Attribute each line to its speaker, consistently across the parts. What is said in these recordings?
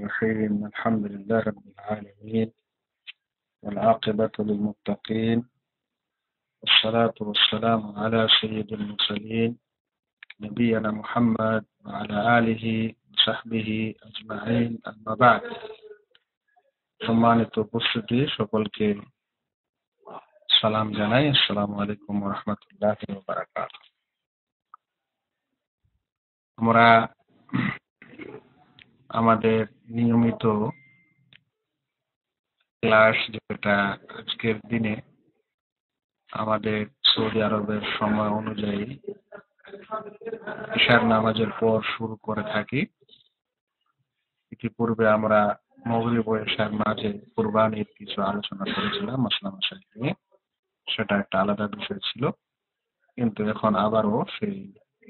Speaker 1: الرحيم الحمد لله رب العالمين والعاقبة للمتقين والصلاة والسلام على سيد المرسلين نبينا محمد وعلى آله وصحبه أجمعين أما بعد সম্মানিত উপস্থিতি সকলকে সালাম জানাই। আসসালামু আলাইকুম ওয়া রাহমাতুল্লাহি ওয়া বারাকাতুহু। আমরা আমাদের নিয়মিত ক্লাস, যেটা আজকের দিনে আমাদের সৌদি আরবের সময় অনুযায়ী ইশার নামাজের পর শুরু করে থাকি। ইতিপূর্বে আমরা মাগরিব ও ইশার মাঝে কুরবানির কিছু আলোচনা করেছিলাম মাসলা মাসাইল নিয়ে, সেটা একটা আলাদা বিষয় ছিল। কিন্তু এখন আবারও সেই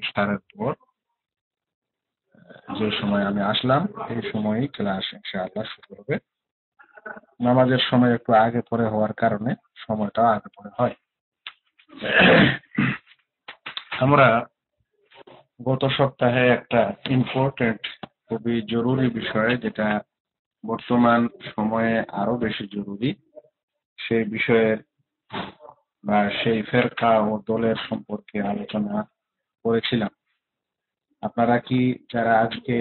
Speaker 1: ইশারের পর যে সময় আমি আসলাম এই সময়ই ক্লাস ইনশাআল্লাহ শুরু হবে। নামাজের সময় একটু আগে পরে হওয়ার কারণে সময়টা আগে পরে হয়। আমরা গত সপ্তাহে একটা ইম্পর্টেন্ট, খুবই জরুরি বিষয়, যেটা বর্তমান সময়ে আরো বেশি জরুরি, সেই বিষয়ের বা সেই ফেরকা ও দলের সম্পর্কে আলোচনা করেছিলাম। আপনারা কি যারা আজকে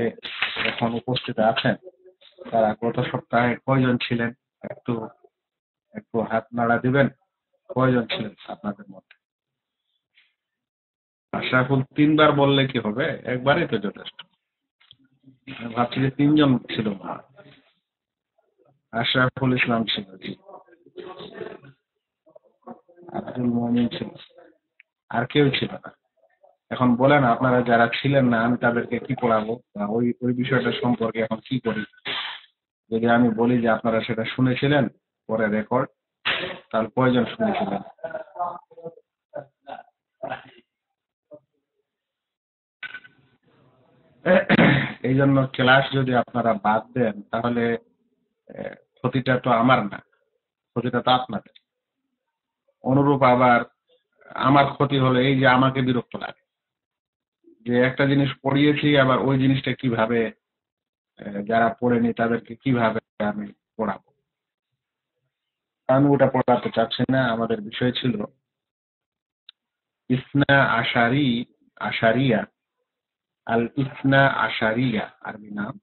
Speaker 1: এখন উপস্থিত আছেন তারা গত সপ্তাহে কয়জন ছিলেন? একটু একটু হাত নাড়া দিবেন। কয়জন ছিলেন আপনাদের মধ্যে? আশরাফুল 3বার বললে কি হবে? একবারই তো যথেষ্ট। আমি ভাবছি যে 3জন ছিল না। আশরাফুল ইসলাম ছিল, জি। আব্দুল মুমিন ছিল, আর কেউ ছিল না। এখন বলেন, আপনারা যারা ছিলেন না আমি তাদেরকে কি পড়াবো, বা ওই ওই বিষয়টা সম্পর্কে এখন কি করি? যদি আমি বলি যে আপনারা সেটা শুনেছিলেন পরে রেকর্ড, তাহলে কয়জন শুনেছিলেন? এই জন্য ক্লাস যদি আপনারা বাদ দেন তাহলে ক্ষতিটা তো আমার না, ক্ষতিটা তো আপনাদের। অনুরূপ আবার আমার ক্ষতি হলো এই যে আমাকে বিরক্ত লাগে যে একটা জিনিস পড়িয়েছি, আবার ওই জিনিসটা কিভাবে যারা পড়েনি তাদেরকে কিভাবে আমি পড়াবো। আমি ওটা পড়াতে চাচ্ছি না। আমাদের বিষয় ছিল ইসনা আশারিয়া, আল ইসনা আশারিয়া আরবি নাম,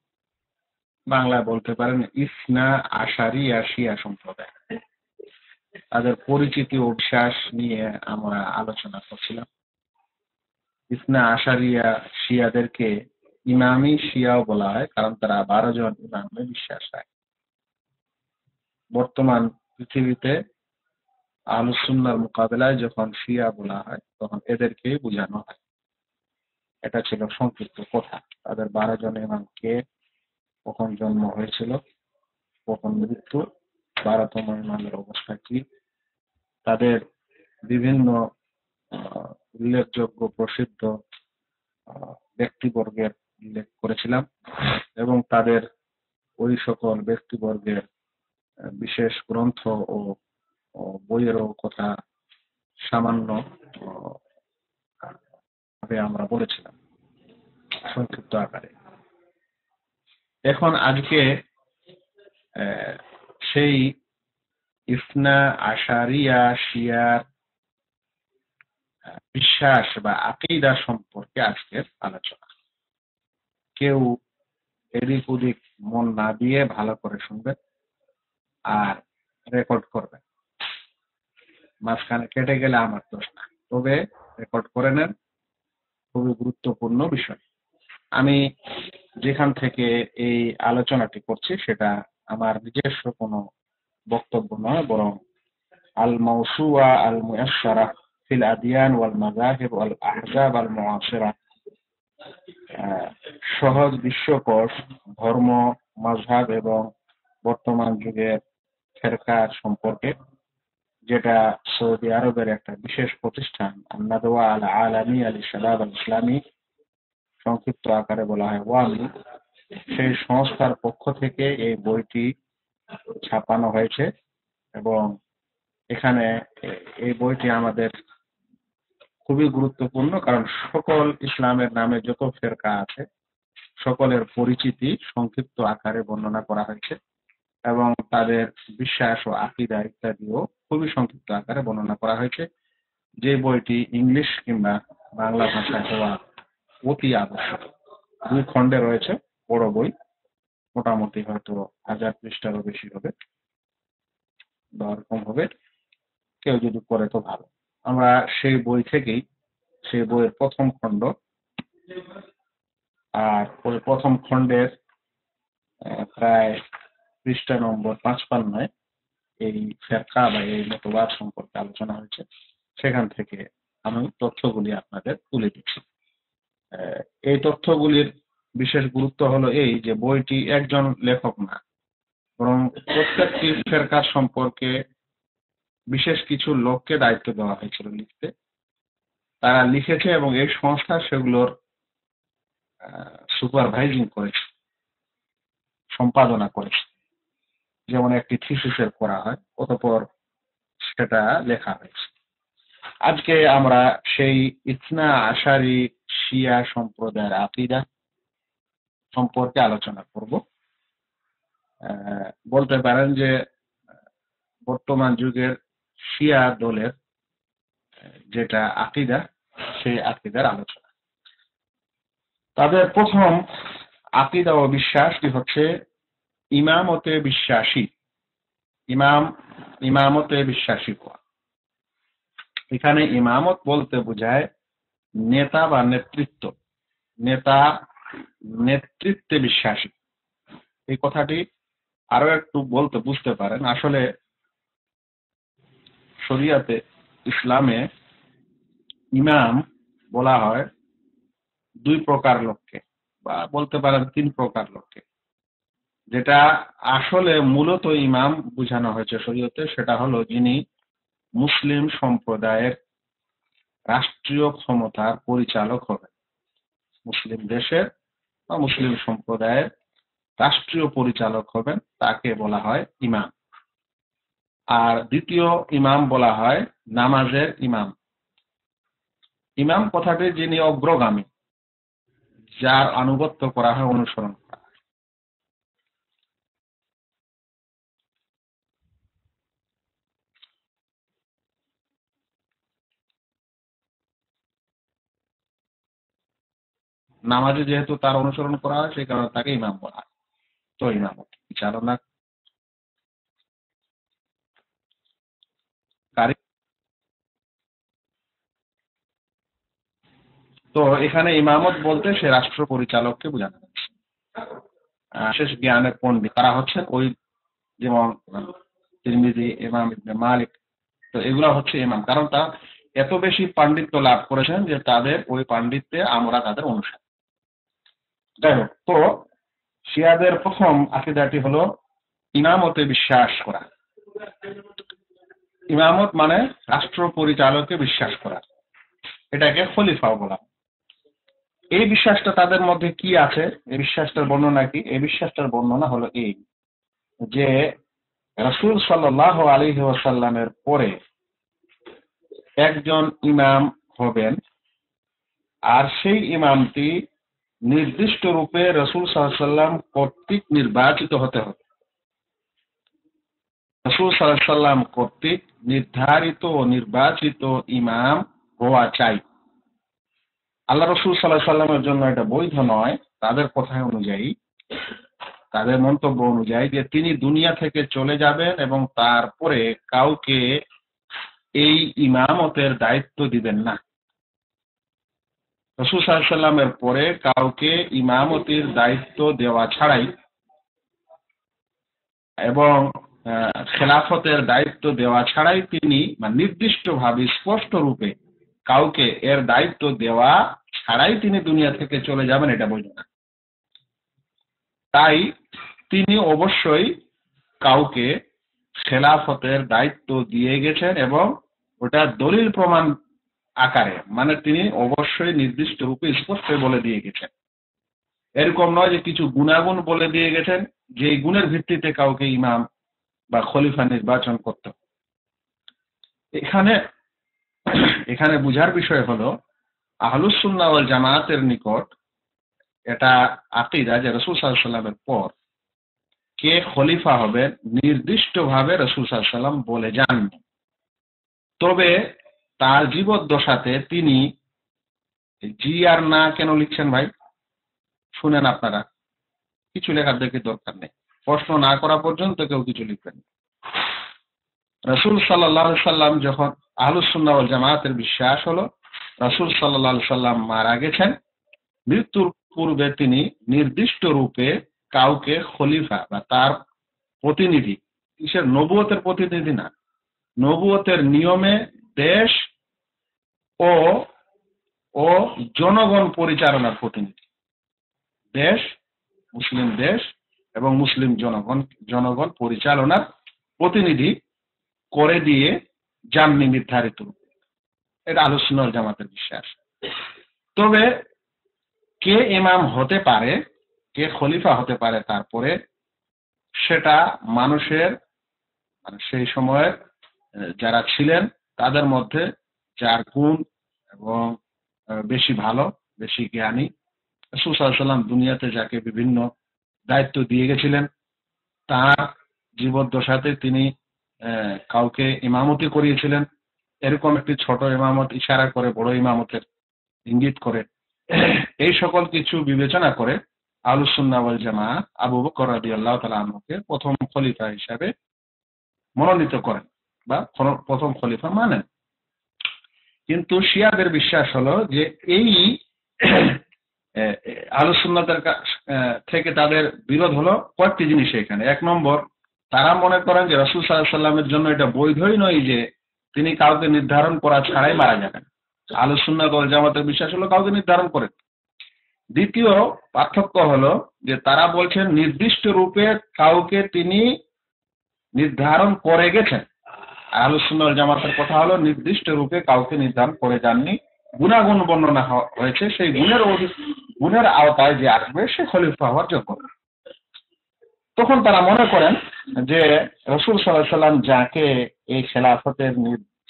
Speaker 1: বাংলা বলতে পারেন ইসনা আশারিয়া শিয়া সম্প্রদায়। তাদের পরিচিতি ও বিশ্বাস নিয়ে আমরা আলোচনা করছিলাম। ইসনা আশারিয়া শিয়াদেরকে ইমামি শিয়াও বলা হয়, কারণ তারা 12 জন ইমামে বিশ্বাস রাখে। বর্তমান পৃথিবীতে আহলুস সুন্নাহর মোকাবেলায় যখন শিয়া বলা হয় তখন এদেরকেই বোঝানো হয়। এটা ছিল সংক্ষিপ্ত কথা। তাদের 12 জন ইমাম কে, কখন জন্ম হয়েছিল, কখন মৃত্যু, 12তম ইমামের অবস্থা কি, তাদের বিভিন্ন উল্লেখযোগ্য প্রসিদ্ধ ব্যক্তিবর্গের উল্লেখ করেছিলাম, এবং তাদের ওই সকল ব্যক্তিবর্গের বিশেষ গ্রন্থ ও বইয়েরও কথা সামান্য ভাবে আমরা বলেছিলাম সংক্ষিপ্ত আকারে। এখন আজকে সেই ইসনা আশারিয়া শিয়ার বিশ্বাস বা আকীদা সম্পর্কে আজকের আলোচনা। কেউ এদিক ওদিক মন না দিয়ে ভালো করে শুনবেন আর রেকর্ড করবেন। মাঝখানে কেটে গেলে আমার দোষ না, তবে রেকর্ড করে নেন। খুবই গুরুত্বপূর্ণ বিষয়। আমি যেখান থেকে এই আলোচনাটি করছি সেটা আমার নিজস্ব কোনো বক্তব্য নয়, বরং আল মাউসুয়া আল মুয়াসসারা ফিল আদিয়ান ওয়াল মাযাহিব ওয়াল আহজাব আল মুআসিরা, সহজ বিশ্বকোষ ধর্ম, মাযহাব এবং বর্তমান যুগের ফেরকার সম্পর্কে, যেটা সৌদি আরবের একটা বিশেষ প্রতিষ্ঠান আন-নাদওয়া আল আলামি আল শাবাব আল ইসলামী, সংক্ষিপ্ত আকারে বলা হয় ওয়ামি, সেই সংস্থার পক্ষ থেকে এই বইটি ছাপানো হয়েছে। এবং এখানে এই বইটি আমাদের খুবই গুরুত্বপূর্ণ, কারণ সকল ইসলামের নামে যত ফেরকা আছে সকলের পরিচিতি সংক্ষিপ্ত আকারে বর্ণনা করা হয়েছে এবং তাদের বিশ্বাস ও আকীদা ইত্যাদিও খুবই সংক্ষিপ্ত আকারে বর্ণনা করা হয়েছে। যে বইটি ইংলিশ কিংবা বাংলা ভাষায় হওয়া অতি আবশ্যক। 2 খণ্ডে রয়েছে, বড় বই, মোটামুটি হয়তো 1000 পৃষ্ঠারও বেশি হবে বা ওরকম হবে। কেউ যদি পড়ে তো ভালো। আমরা সেই বই থেকেই, সেই বইয়ের প্রথম খণ্ড আর ওই প্রথম খণ্ডের প্রায় পৃষ্ঠা নম্বর 55 এই ফেরকা বা এই মতবাদ সম্পর্কে আলোচনা হয়েছে। সেখান থেকে আমি তথ্যগুলি আপনাদের তুলে দিচ্ছি। এই তথ্যগুলির বিশেষ গুরুত্ব হলো এই যে বইটি একজন লেখক না, বরং প্রত্যেকটি ফেরকা সম্পর্কে বিশেষ কিছু লোককে দায়িত্ব দেওয়া হয়েছিল লিখতে। তারা লিখেছে এবং এই সংস্থা সেগুলোর সুপারভাইজিং করেছে, সম্পাদনা করেছে। যেমন একটি থিসিসের করা হয়, অতঃপর সেটা লেখা হয়েছে। আজকে আমরা সেই ইসনা আশারি শিয়া সম্প্রদায়ের আকীদা সম্পর্কে আলোচনা করব। বলতে পারেন যে বর্তমান যুগের শিয়া দলের যেটা আকীদা, সেই আকীদার আলোচনা। তাদের প্রথম আকীদা ও বিশ্বাসটি হচ্ছে ইমামতে বিশ্বাসী। ইমামতে বিশ্বাসী হওয়া। এখানে ইমামত বলতে বোঝায় নেতা বা নেতৃত্ব, নেতৃত্বে বিশ্বাসী। এই কথাটি আরো একটু বলতে বুঝতে পারেন। আসলে শরিয়াতে, ইসলামে ইমাম বলা হয় 2 প্রকার লোককে, বা বলতে পারেন 3 প্রকার লোককে। যেটা আসলে মূলত ইমাম বোঝানো হয়েছে শরীয়তে, সেটা হলো যিনি মুসলিম সম্প্রদায়ের রাষ্ট্রীয় ক্ষমতার পরিচালক হবেন। মুসলিম দেশের বা মুসলিম সম্প্রদায়ের রাষ্ট্রীয় পরিচালক হবেন, তাকে বলা হয় ইমাম। আর দ্বিতীয় ইমাম বলা হয় নামাজের ইমাম। ইমাম কথাটি যিনি অগ্রগামী, যার আনুগত্য করা হয়, অনুসরণ করা হয়। নামাজে যেহেতু তার অনুসরণ করা হয়, সেই কারণে তাকে ইমাম বলা হয়। তো ইমামত চালনা কারি। তো এখানে ইমামত বলতে সে রাষ্ট্র পরিচালককে বোঝানো হচ্ছে। শেষ জ্ঞানের পণ্ডিত তারা হচ্ছেন ওই, যেমন তিরমিজি, ইমাম ইবনে মালিক, তো এগুলা হচ্ছে ইমাম। কারণ তারা এত বেশি পাণ্ডিত্য লাভ করেছেন যে তাদের ওই পাণ্ডিত্যে আমরা তাদের অনুসারী। যাই হোক, তো শিয়াদের প্রথম আকীদাটি হলো ইমামতে বিশ্বাস করা। ইমামত মানে রাষ্ট্র পরিচালককে বিশ্বাস করা, এটাকে খলিফা বলা। এই বিশ্বাসটা তাদের মধ্যে কি আছে, এই বিশ্বাসটার বর্ণনা কি? এই বিশ্বাসটার বর্ণনা হলো এই যে রাসূল সাল্লাল্লাহু আলাইহি ওয়াসাল্লামের পরে একজন ইমাম হবেন, আর সেই ইমামটি নির্দিষ্ট রূপে রাসূল সাল্লাল্লাহু আলাইহি ওয়াসাল্লাম কর্তৃক নির্বাচিত হতে হবে। রাসূল সাল্লাল্লাহু আলাইহি ওয়াসাল্লাম কর্তৃক নির্ধারিত ও নির্বাচিত ইমাম হওয়া চাই। আল্লাহ রাসূল সাল্লাল্লাহু আলাইহি ওয়াসাল্লামের জন্য এটা বৈধ নয়, তাদের কথা অনুযায়ী, তাদের মন্তব্য অনুযায়ী, যে তিনি দুনিয়া থেকে চলে যাবেন এবং তারপরে কাউকে এই ইমামতের দায়িত্ব দিবেন না। রাসূল সাল্লাল্লাহু আলাইহি ওয়াসাল্লামের পরে কাউকে ইমামতির দায়িত্ব দেওয়া ছাড়াই এবং খেলাফতের দায়িত্ব দেওয়া ছাড়াই তিনি নির্দিষ্টভাবে স্পষ্ট রূপে কাউকে এর দায়িত্ব দেওয়া ছাড়াই তিনি দুনিয়া থেকে চলে যাবেন, এটা বৈধ না। তাই তিনি অবশ্যই কাউকে খেলাফতের দায়িত্ব দিয়ে গেছেন এবং ওটা দলিল প্রমাণ আকারে, মানে তিনি অবশ্যই নির্দিষ্ট রূপে স্পষ্ট বলে দিয়ে গেছেন। এরকম নয় যে কিছু গুণাগুণ বলে দিয়ে গেছেন, যে এই গুণের ভিত্তিতে কাউকে ইমাম বা খলিফা নির্বাচন করতে হবে। এখানে এখানে বুঝার বিষয় হলো আহলুস সুন্নাহ ওয়াল জামায়াতের নিকট এটা আকীদা যে রাসূল সাল্লাল্লাহু আলাইহি ওয়াসাল্লামের পর কে খলিফা হবে নির্দিষ্টভাবে রাসূল সাল্লাল্লাহু আলাইহি ওয়াসাল্লাম বলে যাননি। তবে তার জীবদ্দশাতে তিনি জি আর না কেন লিখছেন ভাই? শুনেন আপনারা, কিছু লেখার দেখে দরকার নেই, প্রশ্ন না করা পর্যন্ত কেউ কিছু লিখবেন না। রাসূল সাল্লাল্লাহু আলাইহি সাল্লাম যখন আহলুস সুন্নাহ ওয়াল জামায়াতের বিশ্বাস হলো রাসূল সাল্লাল্লাহু আলাইহি সাল্লাম মারা গেছেন, মৃত্যুর পূর্বে তিনি নির্দিষ্ট রূপে কাউকে খলিফা বা তার প্রতিনিধি, কিসের নবুয়তের প্রতিনিধি না, নবুয়তের নিয়মে দেশ ও ও জনগণ পরিচালনার প্রতিনিধি, দেশ মুসলিম দেশ এবং মুসলিম জনগণ পরিচালনার প্রতিনিধি করে দিয়ে যাননি নির্ধারিত রূপে। এটা আহলুস সুন্নাহ ওয়াল জামাতের বিশ্বাস। তবে কে ইমাম হতে পারে, কে খলিফা হতে পারে তারপরে, সেটা মানুষের মানে সেই সময়ের যারা ছিলেন তাদের মধ্যে যার গুণ এবং বেশি ভালো, বেশি জ্ঞানী, রাসূল সাল্লাল্লাহু আলাইহি ওয়াসাল্লাম দুনিয়াতে যাকে বিভিন্ন দায়িত্ব দিয়ে গেছিলেন, তার জীবদ্দশাতে তিনি কাউকে ইমামতি করিয়েছিলেন। এরকম একটি ছোট ইমামত ইশারা করে বড় ইমামতের ইঙ্গিত করে, এই সকল কিছু বিবেচনা করে আহলুস সুন্নাহ ওয়াল জামাআহ আবু বকর রাদিয়াল্লাহু তাআলা আনহুকে প্রথম খলিফা হিসাবে মনোনীত করেন বা প্রথম খলিফা মানেন। কিন্তু শিয়াদের বিশ্বাস হলো যে এই আহলুস সুন্নাতের থেকে তাদের বিরোধ হলো কয়েকটি জিনিস এখানে। এক নম্বর, তারা মনে করেন যে রাসূল সাল্লাল্লাহু আলাইহি সাল্লামের জন্য এটা বৈধই নয় যে তিনি কাউকে নির্ধারণ করা ছাড়াই মারা যাবেন। আহলুস সুন্নাহ ওয়াল জামাতের বিশ্বাস হলো কাউকে নির্ধারণ করেন। দ্বিতীয় পার্থক্য হলো যে তারা বলছেন নির্দিষ্ট রূপে কাউকে তিনি নির্ধারণ করে গেছেন। আহলুস সুন্নাহ ওয়াল জামাতের কথা হলো নির্দিষ্ট রূপে কাউকে নির্ধারণ করে যাননি, গুণাগুণ বর্ণনা হয়েছে, সেই গুণের আওতায় যে আসবে সে খলিফা হওয়ার যোগ্য। তখন তারা মনে করেন যে রাসূল সাল্লাল্লাহু আলাইহি সাল্লাম যাকে এই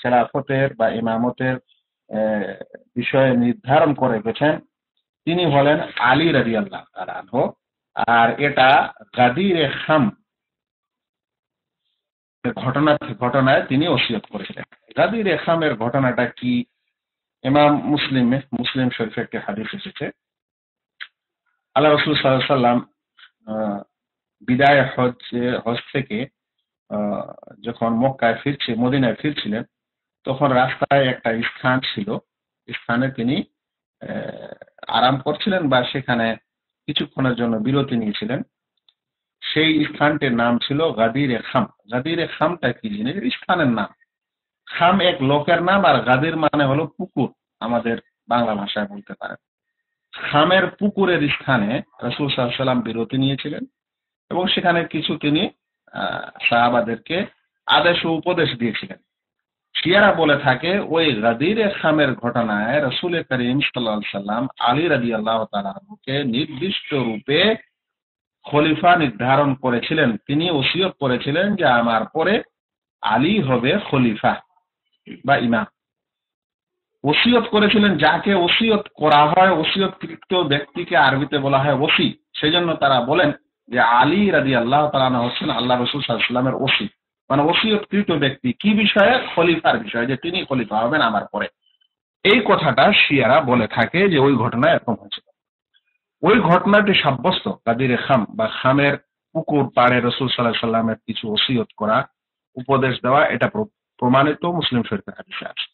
Speaker 1: খেলাফতের বা ইমামতের বিষয়ে নির্ধারণ করে গেছেন তিনি হলেন আলী রাদিয়াল্লাহু তাআলা আনহু। আর এটা গাদিরে খাম ঘটনায় তিনি ওসিয়ত করেছিলেন। গাদিরে খামের ঘটনাটা কি? ইমাম মুসলিম শরীফে একটি হাদিস এসেছে, আল্লাহ রাসূল সাল্লাল্লাহু আলাইহি সাল্লাম বিদায় হজ থেকে যখন মদিনায় ফিরছিলেন, তখন রাস্তায় একটা স্থান ছিল, স্থানে তিনি আরাম করছিলেন বা সেখানে কিছুক্ষণের জন্য বিরতি নিয়েছিলেন। সেই স্থানটির নাম ছিল গাদিরে খাম। গাদিরে খামটা কি জিনিস? স্থানের নাম। খাম এক লোকের নাম, আর গাদির মানে হলো পুকুর, আমাদের বাংলা ভাষায় বলতে পারেন। খামের পুকুরের স্থানে রাসূল সাল্লাল্লাহু আলাইহি সাল্লাম বিরতি নিয়েছিলেন এবং সেখানে কিছু তিনি সাহাবাদেরকে আদেশ ও উপদেশ দিয়েছিলেন। শিয়ারা বলে থাকে ওই গাদিরে খামের ঘটনায় রাসূল করিম সাল্লাল্লাহু আলাইহি সাল্লাম আলী রাদিয়াল্লাহু তাআলা আনহুকে নির্দিষ্ট রূপে খলিফা নির্ধারণ করেছিলেন। তিনি ওসিয়ত করেছিলেন যে আমার পরে আলী হবে খলিফা বা ইমাম। ওসিয়ত করেছিলেন, যাকে ওসিয়ত করা হয়, ওসিয়তকৃত ব্যক্তিকে আরবিতে বলা হয় ওসি। সেজন্য তারা বলেন যে আলী রাদিয়াল্লাহু তাআলা আনহু হচ্ছেন আল্লাহ রাসূল সাল্লাল্লাহু আলাইহি সাল্লামের ওসি, মানে ওসিয়তকৃত ব্যক্তি। কি বিষয়ে? খলিফার বিষয়ে, যে তিনি খলিফা হবেন আমার পরে। এই কথাটা শিয়ারা বলে থাকে যে ওই ঘটনা এরকম হয়েছিল। ওই ঘটনাটি সাব্যস্ত, গাদিরে খাম বা খামের পুকুর পাড়ে রাসূল সাল্লাল্লাহু আলাইহি সাল্লামের কিছু ওসিয়ত করা, উপদেশ দেওয়া, এটা প্রমাণিত মুসলিম শরীফের হাদিসে আছে।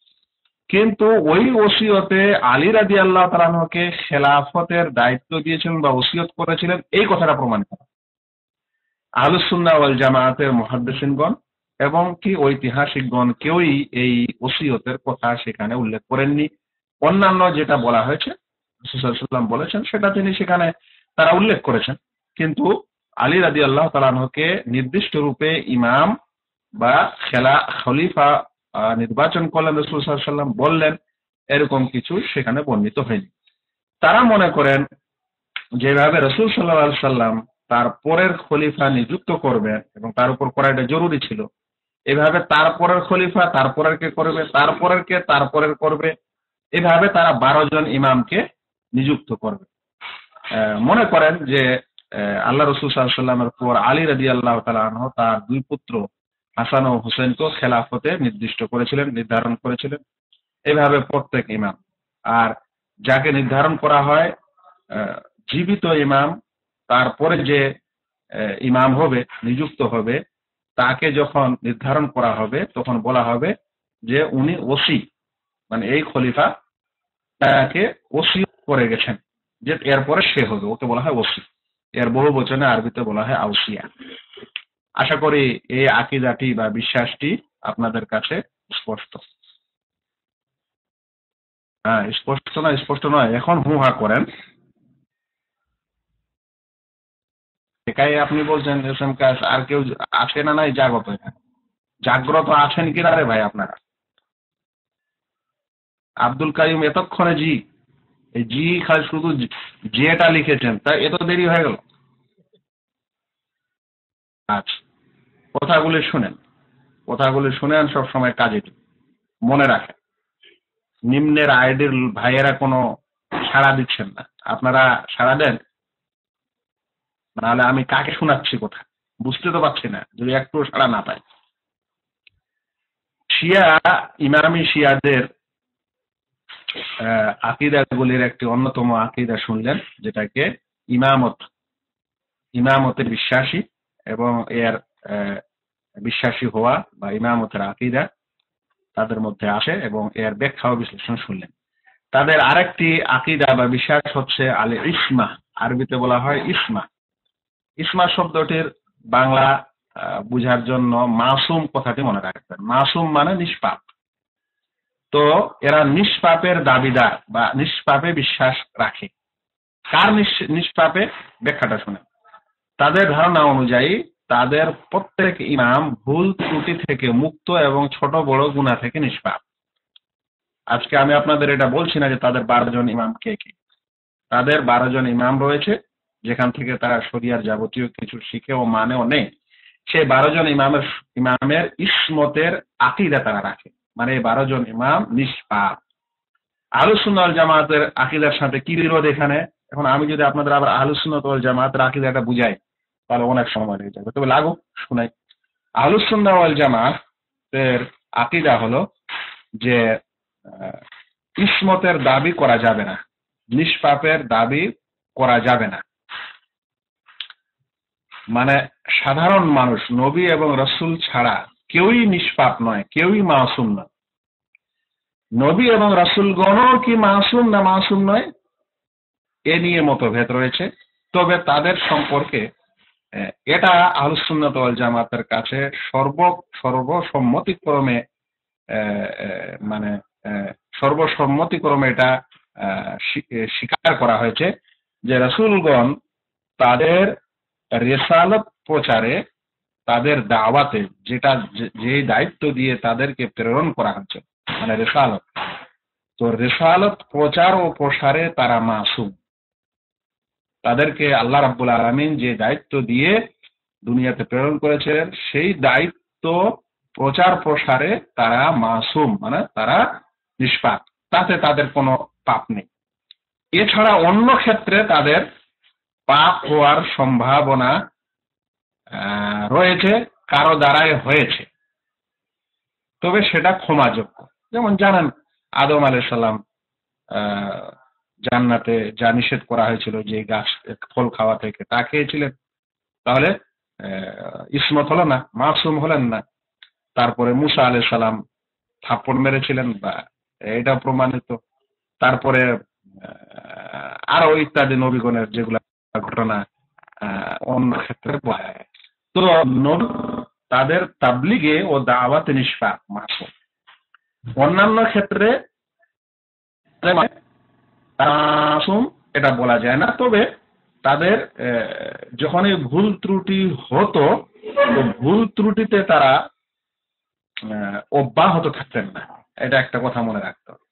Speaker 1: কিন্তু ওই ওসিয়তে আলী রাদিয়াল্লাহু তাআলা আনহুকে খেলাফতের দায়িত্ব দিয়েছিলেন বা ওসিয়ত করেছিলেন, এই কথাটা প্রমাণিত। আহলুস সুন্নাহ ওয়াল জামায়াতের মুহাদ্দিসিনগণ এবং কি ঐতিহাসিকগণ কেউই এই ওসিয়তের কথা সেখানে উল্লেখ করেননি। অন্যান্য যেটা বলা হয়েছে, রাসূল সাল্লাল্লাহু আলাইহি ওয়াসাল্লাম বলেছেন, সেটা তিনি সেখানে তারা উল্লেখ করেছেন। কিন্তু আলী রাদিয়াল্লাহু তাআলা আনহুকে নির্দিষ্ট রূপে ইমাম বা খলিফা নির্বাচন করলেন, রাসূল সাল্লাল্লাহু আলাইহি ওয়াসাল্লাম বললেন, এরকম কিছু সেখানে বর্ণিত হয়নি। তারা মনে করেন যেভাবে রাসূল সাল্লাল্লাহু আলাইহি ওয়াসাল্লাম তার পরের খলিফা নিযুক্ত করবেন এবং তার উপর করা এটা জরুরি ছিল, এভাবে তারপরের খলিফা তারপরের কে করবে, তারপরের কে তারপরের করবে, এভাবে তারা 12 জন ইমামকে নিযুক্ত করবে। মনে করেন যে আল্লাহ রসুল সাল্লাল্লাহু আলাইহি ওয়াসাল্লামের পর আলী রাদিয়াল্লাহু তাআলা আনহু তার দুই পুত্র হাসান ও হুসেনকে খেলাফতে নির্দিষ্ট করেছিলেন, নির্ধারণ করেছিলেন। এভাবে প্রত্যেক ইমাম, আর যাকে নির্ধারণ করা হয় জীবিত ইমাম, তারপরে যে ইমাম হবে, নিযুক্ত হবে, তাকে যখন নির্ধারণ করা হবে তখন বলা হবে যে উনি ওসি, মানে এই খলিফা তাকে ওসি করে গেছেন, যে এরপরে সে হবে, ওকে বলা হয় ওসি। এর বহু বচনে আরবিতে বলা হয় আউসিয়া। আশা করি এই আকীদাটি বা বিশ্বাসটি আপনাদের কাছে স্পষ্ট। হ্যাঁ, স্পষ্ট না? স্পষ্ট নয়? এখন হু হা করেন। একাই আপনি বলছেন এস এম কাজ, আর কেউ আছে না? নাই জাগত এখানে? জাগ্রত আছেন কিনা রে ভাই আপনারা? আব্দুল কাইম এতক্ষণে জি, এই জি খালি শুধু যেটা লিখেছেন, তাই এত দেরি হয়ে গেল? আচ্ছা, কথাগুলি শুনেন, কথাগুলি শুনেন, সবসময় কাজে দিন। মনে রাখেন, নিম্নের আইডির ভাইয়েরা কোনো সাড়া দিচ্ছেন না, আপনারা সাড়া দেন, নাহলে আমি কাকে শোনাচ্ছি কথা বুঝতে তো পারছি না, যদি একটু সাড়া না পাই। শিয়া, ইমামি শিয়াদের আকীদাগুলির একটি অন্যতম আকীদা শুনলেন, যেটাকে ইমামত, ইমামতে বিশ্বাসী এবং এর বিশ্বাসী হওয়া বা ইমামতের আকীদা তাদের মধ্যে আসে, এবং এর ব্যাখ্যা ও বিশ্লেষণ শুনলেন। তাদের আরেকটি আকীদা বা বিশ্বাস হচ্ছে আল ইসমা, আরবিতে বলা হয় ইসমা। ইসমা শব্দটির বাংলা বুঝার জন্য মাসুম কথাটি মনে রাখবেন। মাসুম মানে নিষ্পাপ। তো এরা নিষ্পাপের দাবিদার বা নিষ্পাপে বিশ্বাস রাখে। কার নিষ্পাপে? ব্যাখ্যাটা শুনে। তাদের ধারণা অনুযায়ী তাদের প্রত্যেক ইমাম ভুল ত্রুটি থেকে মুক্ত এবং ছোট বড় গুনাহ থেকে নিষ্পাপ। আজকে আমি আপনাদের এটা বলছি না যে তাদের 12 জন ইমাম কে কে। তাদের 12 জন ইমাম রয়েছে, যেখান থেকে তারা শরিয়ার যাবতীয় কিছু শিখে ও মানেও নেই। সেই 12 জন ইমামের ইসমতের আকীদা তারা রাখে, মানে এই 12 জন ইমাম নিষ্পাপ। আহলুস সুন্নাহ ওয়াল জামাতের আকীদার সাথে কি বিরোধ এখানে? এখন আমি যদি আপনাদের আবার আহলুস সুন্নাহ ওয়াল জামাতের আকীদাটা বুঝাই, তাহলে অনেক সময় লেগে যাবে। তবে লাগুক, শুনাই। আহলুস সুন্নাহ ওয়াল জামাতের আকীদা হলো যে ইসমতের দাবি করা যাবে না, নিষ্পাপের দাবি করা যাবে না। মানে সাধারণ মানুষ, নবী এবং রাসূল ছাড়া কেউই নিষ্পাপ নয়, কেউই মাসুম নয়। নবী এবং রাসূলগণও কি মাসুম না মাসুম নয়, এ নিয়ে মতভেদ রয়েছে। তবে তাদের সম্পর্কে এটা আহলুস সুন্নাহ ওয়াল জামাতের কাছে সর্বসম্মতিক্রমে মানে সর্বসম্মতিক্রমে এটা স্বীকার করা হয়েছে যে রাসূলগণ তাদের রিসালাত প্রচারে, তাদের দাওয়াতে যে দায়িত্ব দিয়ে তাদেরকে প্রেরণ করা হয়েছে, মানে রিসালাত, তো রিসালাত প্রচার ও প্রসারে তারা মাসুম। তাদেরকে আল্লাহ রাব্বুল আলামিন যে দায়িত্ব দিয়ে দুনিয়াতে প্রেরণ করেছিলেন, সেই দায়িত্ব প্রচার প্রসারে তারা মাসুম, মানে তারা নিষ্পাপ, তাতে তাদের কোনো পাপ নেই। এছাড়া অন্য ক্ষেত্রে তাদের পাপ হওয়ার সম্ভাবনা রয়েছে, কারো দ্বারাই হয়েছে, তবে সেটা ক্ষমাযোগ্য। যেমন জানেন, আদম আলাইহিস সালাম জান্নাতে যা নিষেধ করা হয়েছিল, যে গাছ ফল খাওয়া থেকে, তা খেয়েছিলেন, তাহলে ইসমত হলো না, মাসুম হলেন না। তারপরে মুসা আলাইহিস সালাম থাপ্পড় মেরেছিলেন, বা এটা প্রমাণিত। তারপরে আরো ইত্যাদি নবীগণের যেগুলা ঘটনা অন্য ক্ষেত্রে বলা হয়। তো তাদের তাবলিগে ও দাওয়াতে নিষ্পাপ, মাসুম। অন্যান্য ক্ষেত্রে মাসুম এটা বলা যায় না, তবে তাদের যখনই ভুল ত্রুটি হতো, তো ভুল ত্রুটিতে তারা অব্যাহত থাকতেন না। এটা একটা কথা মনে রাখতে হবে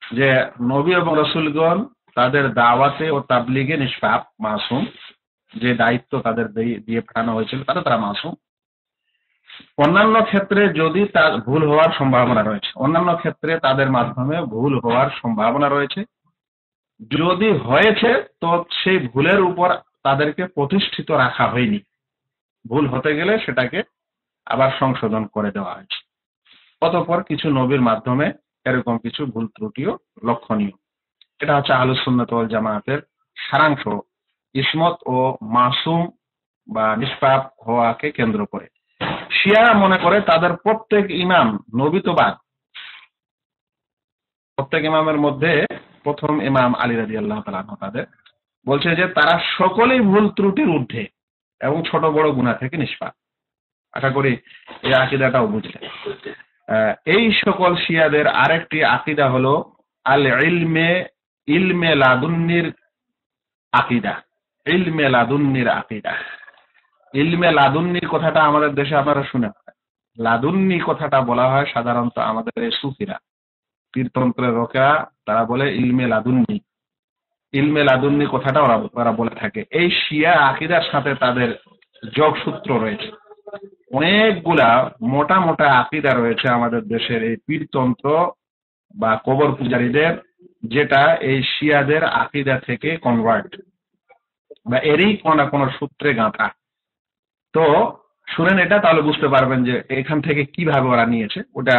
Speaker 1: যে নবী এবং রাসূলগণ তাদের দাওয়াতে ও তাবলিগে নিষ্পাপ, মাসুম। যে দায়িত্ব তাদের দিয়ে পাঠানো হয়েছিল তাতে তারা মাসুম। অন্যান্য ক্ষেত্রে যদি তার ভুল হওয়ার সম্ভাবনা রয়েছে, অন্যান্য ক্ষেত্রে তাদের মাধ্যমে ভুল হওয়ার সম্ভাবনা রয়েছে, যদি হয়েছে তো সেই ভুলের উপর তাদেরকে প্রতিষ্ঠিত রাখা হয়নি, ভুল হতে গেলে সেটাকে আবার সংশোধন করে দেওয়া হয়েছে। অতঃপর কিছু নবীর মাধ্যমে এরকম কিছু ভুল ত্রুটিও লক্ষণীয়। এটা হচ্ছে আহলুস সুন্নাত ওয়াল জামায়াতের সারাংশ, ইসমত ও মাসুম বা নিষ্পাপ হওয়াকে কেন্দ্র করে। শিয়া মনে করে তাদের প্রত্যেক ইমাম নবী তো বাদ, প্রত্যেক ইমামের মধ্যে প্রথম ইমাম আলী রাদিয়াল্লাহু তাআলা আনহু, তাদের বলছে যে তারা সকলেই ভুল ত্রুটির ঊর্ধ্বে এবং ছোট বড় গুনাহ থেকে নিষ্পাপ। আশা করি এই আকীদাটাও বুঝলেন। এই সকল শিয়াদের আরেকটি আকীদা হলো আল ইলমে লাদুন্নির আকীদা। ইলমে লাদুন্নির আকীদা, ইলমে লাদুন্নি কথাটা আমাদের দেশে আপনারা শুনে, লাদুন্নি কথাটা বলা হয় সাধারণত আমাদের এই সুফিরা, পীরতন্ত্রের লোকেরা, তারা বলে ইলমে লাদুন্নি। ইলমে লাদুন্নি কথাটা ওরা বলে থাকে। এই শিয়া আকীদার সাথে তাদের যোগসূত্র রয়েছে। অনেকগুলা মোটা মোটা আকীদা রয়েছে আমাদের দেশের এই পীরতন্ত্র বা কবর পূজারীদের, যেটা এই শিয়াদের আকীদা থেকে কনভার্ট বা এরই কোন না কোন সূত্রে গাঁথা। তো শুনেন এটা, তাহলে বুঝতে পারবেন যে এখান থেকে কিভাবে ওরা নিয়েছে। ওটা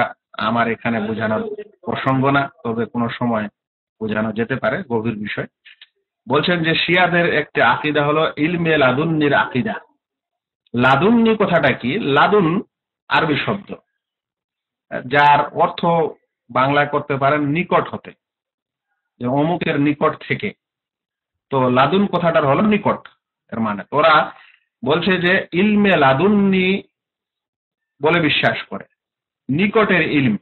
Speaker 1: আমার এখানে বোঝানোর প্রসঙ্গ না, তবে কোনো সময় বোঝানো যেতে পারে, গভীর বিষয়। বলছেন যে শিয়াদের একটি আকীদা হলো ইলমে লাদুন্নির আকীদা। লাদুন্নি কথাটা কি? লাদুন আরবি শব্দ, যার অর্থ বাংলায় করতে পারেন নিকট হতে, যে অমুকের নিকট থেকে। তো লাদুন কথাটার হলো নিকট এর মানে। ওরা বলছে যে ইলমে লাদুন্নি বলে বিশ্বাস করে, নিকটের ইলম।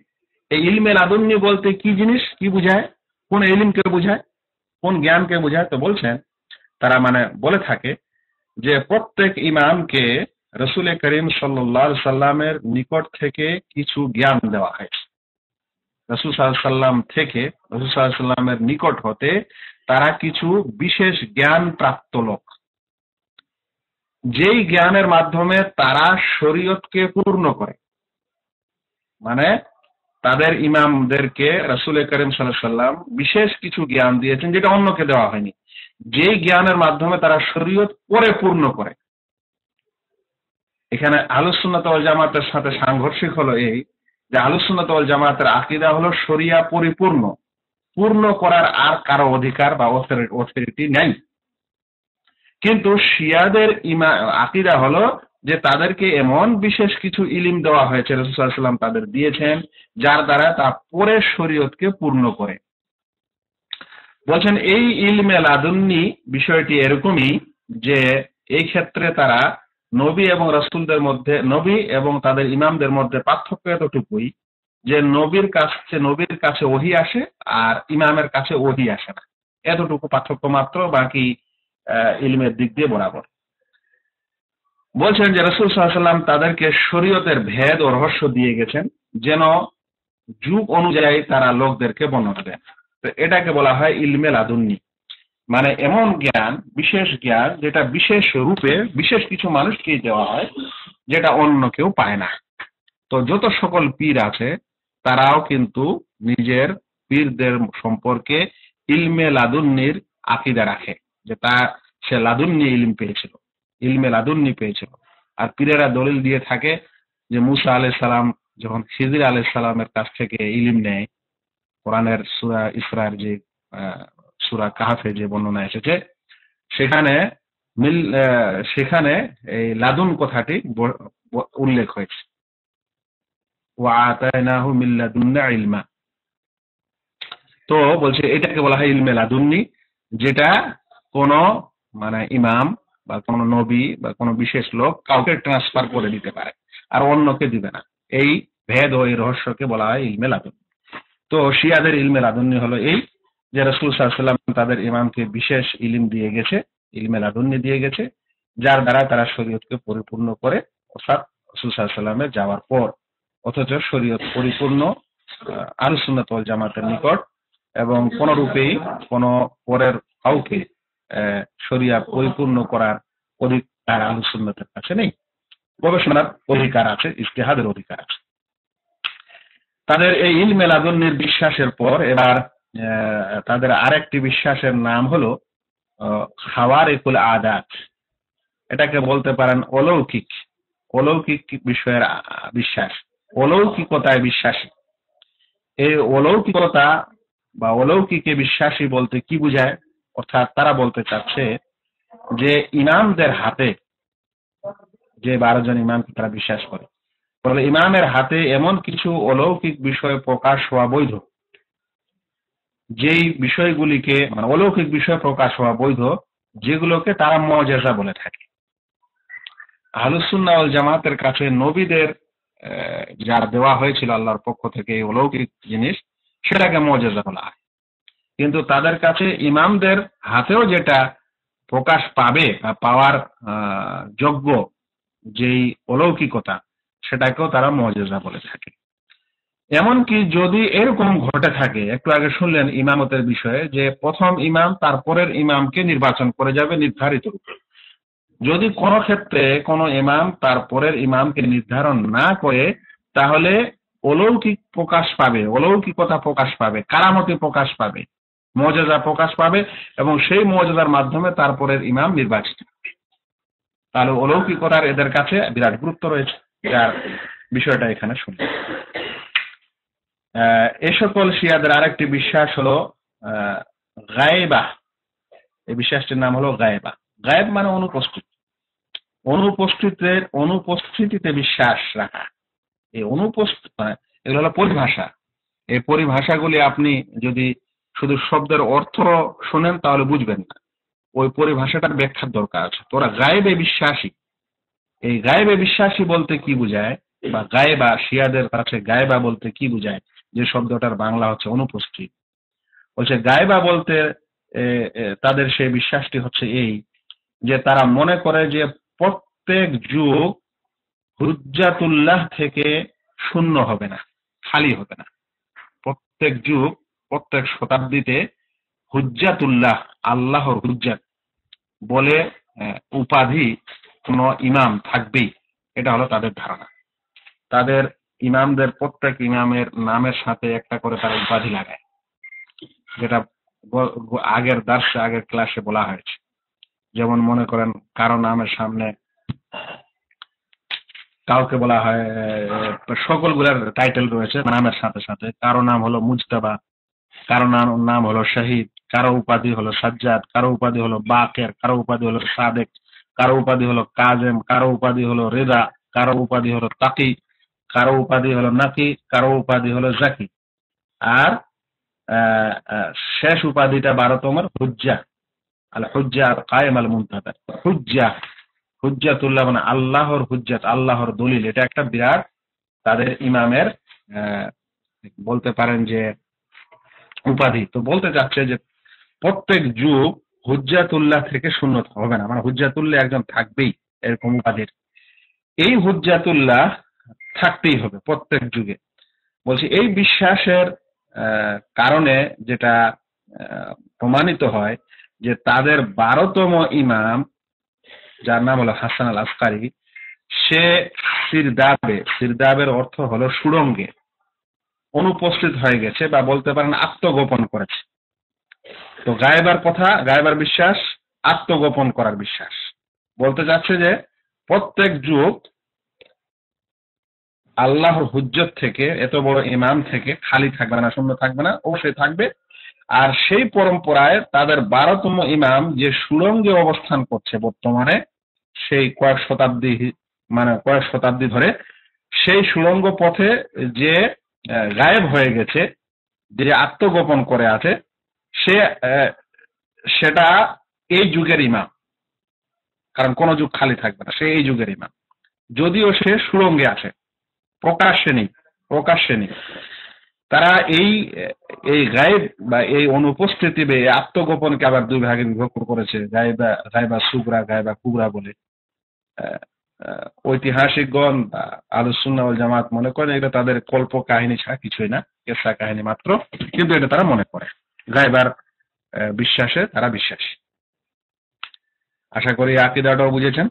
Speaker 1: এই ইলমে লাদুন্নি বলতে কি জিনিস, কি বুঝায়, কোন ইলমকে বুঝায়, কোন জ্ঞানকে বুঝায়? তো বলছেন তারা মানে বলে থাকে যে প্রত্যেক ইমামকে রাসূল করিম সাল্লাল্লাহু আলাইহি সাল্লামের নিকট থেকে কিছু জ্ঞান দেওয়া হয়েছে। রাসূল সাল্লাল্লাহু আলাইহি সাল্লাম থেকে, রাসূল সাল্লাল্লাহু আলাইহি সাল্লামের নিকট হতে তারা কিছু বিশেষ জ্ঞান প্রাপ্ত লোক, যেই জ্ঞানের মাধ্যমে তারা শরীয়তকে পূর্ণ করে। মানে তাদের ইমামদেরকে রাসূল করিম সাল্লাল্লাহু আলাইহি সাল্লাম বিশেষ কিছু জ্ঞান দিয়েছেন, যেটা অন্যকে দেওয়া হয়নি, যেই জ্ঞানের মাধ্যমে তারা শরীয়ত পরে পূর্ণ করে। এখানে আহলুস সুন্নাত ওয়াল জামাতের সাথে সাংঘর্ষিক হলো এই যে আহলুস সুন্নাত ওয়াল জামাতের আকীদা হলো শরিয়া পরিপূর্ণ, পূর্ণ করার আর কারো অধিকার বা অথরিটি নেই। কিন্তু শিয়াদের আকীদা হলো যে তাদেরকে এমন বিশেষ কিছু ইলম দেওয়া হয়েছে, রাসূল সাল্লাল্লাহু আলাইহি ওয়াসাল্লাম তাদের দিয়েছেন, যার দ্বারা তা পরে শরীয়তকে পূর্ণ করে। বলছেন এই ইলমে লাদুন্নি বিষয়টি এরকমই যে এই ক্ষেত্রে তারা নবী এবং রাসূলদের মধ্যে, নবী এবং তাদের ইমামদের মধ্যে পার্থক্য এতটুকুই যে নবীর কাছে ওহী আসে আর ইমামের কাছে ওহী আসে না, এতটুকু পার্থক্য মাত্র, বাকি ইলমের দিক দিয়ে বরাবর। বলছেন যে রাসূল সাল্লাল্লাহু আলাইহি ওয়াসাল্লাম তাদেরকে শরীয়তের ভেদ ও রহস্য দিয়ে গেছেন, যেন যুগ অনুযায়ী তারা লোকদেরকে বর্ণনা দেন। তো এটাকে বলা হয় ইলমে লাদুন্নি, মানে এমন জ্ঞান, বিশেষ জ্ঞান, যেটা বিশেষ রূপে বিশেষ কিছু মানুষকে দেওয়া হয়, যেটা অন্য কেউ পায় না। তো যত সকল পীর আছে তারাও কিন্তু নিজের পীরদের সম্পর্কে ইলমে লাদুন্নির আকীদা রাখে, যে সে লাদুন্নি ইলম পেয়েছিল, ইলমে লাদুন্নি পেয়েছিল। আর পীরেরা দলিল দিয়ে থাকে যে মুসা আলাইহিস সালাম যখন খিজির আলাইহিস সালামের কাছ থেকে ইলম নেয়, কোরআনের সূরা ইসরার যে সূরা কাহফে যে বর্ণনা এসেছে, সেখানে এই লাদুন কথাটি উল্লেখ হয়েছে, ওয়া আতাইনাহু মিন লাদুন্না ইলমা। তো বলছে এটাকে বলা হয় ইলমে লাদুন্নি, যেটা কোন মানে ইমাম বা কোন নবী বা কোন বিশেষ লোক কাউকে ট্রান্সফার করে দিতে পারে আর অন্যকে দিবে না। এই ভেদ ও এই রহস্যকে বলা হয় ইলমে লাদুন্নি। তো শিয়াদের ইলমে লাদুন্নি হলো এই যে রাসূল সাল্লাল্লাহু আলাইহি ওয়াসাল্লাম তাদের ইমামকে বিশেষ ইলম দিয়ে গেছে, ইলমে লাদুন্নি দিয়ে গেছে, যার দ্বারা তারা শরীয়তকে পরিপূর্ণ করে, অর্থাৎ রাসূল সাল্লাল্লাহু আলাইহি ওয়াসাল্লামের যাওয়ার পর। অথচ শরীয়ত পরিপূর্ণ আহলুস সুন্নাত ওয়াল জামাতের নিকট, এবং কোন রূপেই কোন পরের কাউকে শরিয়া পরিপূর্ণ করার অধিকার আহলুস সুন্নাতের কাছে নেই। গবেষণার অধিকার আছে, ইজতিহাদের অধিকার আছে। তাদের এই ইলমে লাদুন্নির বিশ্বাসের পর এবার তাদের আরেকটি বিশ্বাসের নাম হলো খাওয়ারিকুল আদাত। এটাকে বলতে পারেন অলৌকিক, অলৌকিক বিষয়ের বিশ্বাস, অলৌকিকতায় বিশ্বাসী। এই অলৌকিকতা বা অলৌকিকে বিশ্বাসী বলতে কি বোঝায়? অর্থাৎ তারা বলতে চাচ্ছে যে ইমামদের হাতে, যে 12 জন ইমামকে তারা বিশ্বাস করে, বলে ইমামের হাতে এমন কিছু অলৌকিক বিষয় প্রকাশ হওয়া বৈধ, যেই বিষয়গুলিকে মানে অলৌকিক বিষয় প্রকাশ হওয়া বৈধ, যেগুলোকে তারা মুজিজা বলে থাকে। আহলুস সুন্নাহ ওয়াল জামাতের কাছে নবীদের যার দেওয়া হয়েছিল আল্লাহর পক্ষ থেকে এই অলৌকিক জিনিস, সেটাকে মুজিজা বলা হয়। কিন্তু তাদের কাছে ইমামদের হাতেও যেটা প্রকাশ পাবে বা পাওয়ার যোগ্য যেই অলৌকিকতা, সেটাকেও তারা মুজিজা বলে থাকে। এমনকি যদি এরকম ঘটে থাকে, একটু আগে শুনলেন ইমামতের বিষয়ে যে প্রথম ইমাম তারপরের ইমামকে নির্বাচন করে যাবে নির্ধারিত রূপে। যদি কোনো ক্ষেত্রে কোনো ইমাম তারপরের ইমামকে নির্ধারণ না করে, তাহলে অলৌকিক প্রকাশ পাবে, অলৌকিকতা প্রকাশ পাবে, কারামতি প্রকাশ পাবে, মুজিজা প্রকাশ পাবে, এবং সেই মুজিজার মাধ্যমে তারপরের ইমাম নির্বাচিত হবে। তাহলে অলৌকিকতার এদের কাছে বিরাট গুরুত্ব রয়েছে, যার বিষয়টা এখানে শুনলেন। এ সকল শিয়াদের আরেকটি বিশ্বাস হলো গায়েবা। এই বিশ্বাসটির নাম হলো গায়েবা। গায়েব মানে অনুপস্থিত, অনুপস্থিতিতে বিশ্বাস রাখা। এই অনুপস্থিত এগুলো হলো পরিভাষা। এই পরিভাষাগুলি আপনি যদি শুধু শব্দের অর্থ শোনেন তাহলে বুঝবেন না, ওই পরিভাষাটার ব্যাখ্যার দরকার আছে। তোরা গায়েবে বিশ্বাসী, এই গায়েবে বিশ্বাসী বলতে কি বোঝায়, বা গায়েবা শিয়াদের কাছে গায়েবা বলতে কি বোঝায়, যে শব্দটার বাংলা হচ্ছে অনুপস্থিত। বলছে গায়েবা বলতে তাদের সেই বিশ্বাসটি হচ্ছে এই, যে তারা মনে করে যে প্রত্যেক যুগ হুজ্জাতুল্লাহ থেকে শূন্য হবে না, খালি হবে না। প্রত্যেক যুগ, প্রত্যেক শতাব্দীতে হুজ্জাতুল্লাহ, আল্লাহর হুজ্জাত বলে উপাধি কোন ইমাম থাকবেই। এটা হলো তাদের ধারণা। তাদের ইমামদের প্রত্যেক ইমামের নামের সাথে একটা করে তারা উপাধি লাগায়, যেটা আগের দার্সে, আগের ক্লাসে বলা হয়েছে। যেমন মনে করেন কারো নামের সামনে কাউকে বলা হয়, সকলগুলার টাইটেল রয়েছে নামের সাথে সাথে। কারো নাম হলো মুজতাবা, কারো নাম হলো শহীদ, কারো উপাধি হলো সাজ্জাদ, কারো উপাধি হলো বাকের, কারো উপাধি হলো সাদেক, কারো উপাধি হলো কাজেম, কারো উপাধি হলো রেদা, কারো উপাধি হলো তাকি, কারো উপাধি হলো নাকি, কারো উপাধি হলো জাকি। আর শেষ উপাধিটা 12তম হুজ্জা, আল হুজ্জা আর কায়েম আল মুনতাজার। হুজ্জা, হুজ্জাতুল্লাহ মানে আল্লাহর হুজ্জাত, আল্লাহর দলিল। এটা একটা বিরাট তাদের ইমামের বলতে পারেন যে উপাধি। তো বলতে চাচ্ছে যে প্রত্যেক যুগ হুজ্জাতুল্লাহ থেকে শূন্য হবে না, মানে হুজ্জাতুল্লাহ একজন থাকবেই, এরকম উপাধির। এই হুজ্জাতুল্লাহ থাকতেই হবে প্রত্যেক যুগে। বলছি এই বিশ্বাসের কারণে যেটা প্রমাণিত হয় যে তাদের 12তম ইমাম, যার নাম হলো হাসান আল আসকারী, সে সিরদাবে, সিরদাবের অর্থ হলো সুড়ঙ্গে অনুপস্থিত হয়ে গেছে, বা বলতে পারেন আত্মগোপন করেছে। তো গায়েবার কথা, গায়েবার বিশ্বাস আত্মগোপন করার বিশ্বাস। বলতে চাচ্ছে যে প্রত্যেক যুগ আল্লাহর হুজ্জত থেকে, এত বড় ইমাম থেকে খালি থাকবে না, শূন্য থাকবে না, অবশ্যই থাকবে। আর সেই পরম্পরায় তাদের 12তম ইমাম যে সুড়ঙ্গে অবস্থান করছে বর্তমানে, সেই কয়েক শতাব্দী ধরে, সেই সুড়ঙ্গ পথে যে গায়েব হয়ে গেছে, যে আত্মগোপন করে আছে, সেটা এই যুগের ইমাম। কারণ কোন যুগ খালি থাকবে না, সে এই যুগের ইমাম, যদিও সে সুড়ঙ্গে আছে, প্রকাশ্যে নেই। তারা এই গায়েব বা এই অনুপস্থিতি বা আত্মগোপনকে আবার দুই ভাগে বিভক্ত করেছে, গায়েবা সুগরা, গায়েবা কুবরা বলে। ঐতিহাসিকগণ আহলুস সুন্নাহ ওয়াল জামাত মনে করেন এটা তাদের কল্প কাহিনী ছাড়া কিছুই না, কেসা কাহিনী মাত্র, কিন্তু এটা তারা মনে করে। গায়েবার বিশ্বাসে তারা বিশ্বাসী। আশা করি আকীদাটাও বুঝেছেন।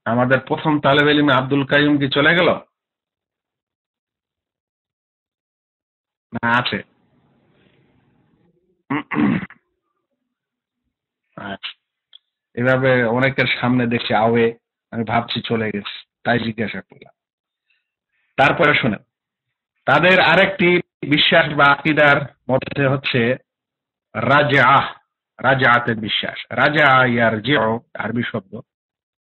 Speaker 1: আমাদের প্রথম তালেব ইলম আব্দুল কাইয়ুম কি চলে গেল না আছে? আচ্ছা, এভাবে অনেকের সামনে দেখছি আওয়ে, আমি ভাবছি চলে গেছে, তাই জিজ্ঞাসা করলাম। তারপরে শুনেন, তাদের আরেকটি বিশ্বাস বা আকীদার মধ্যে হচ্ছে রাজআহ, রাজআতের বিশ্বাস। রাজআ ইয়ারজিউ আরবি শব্দ,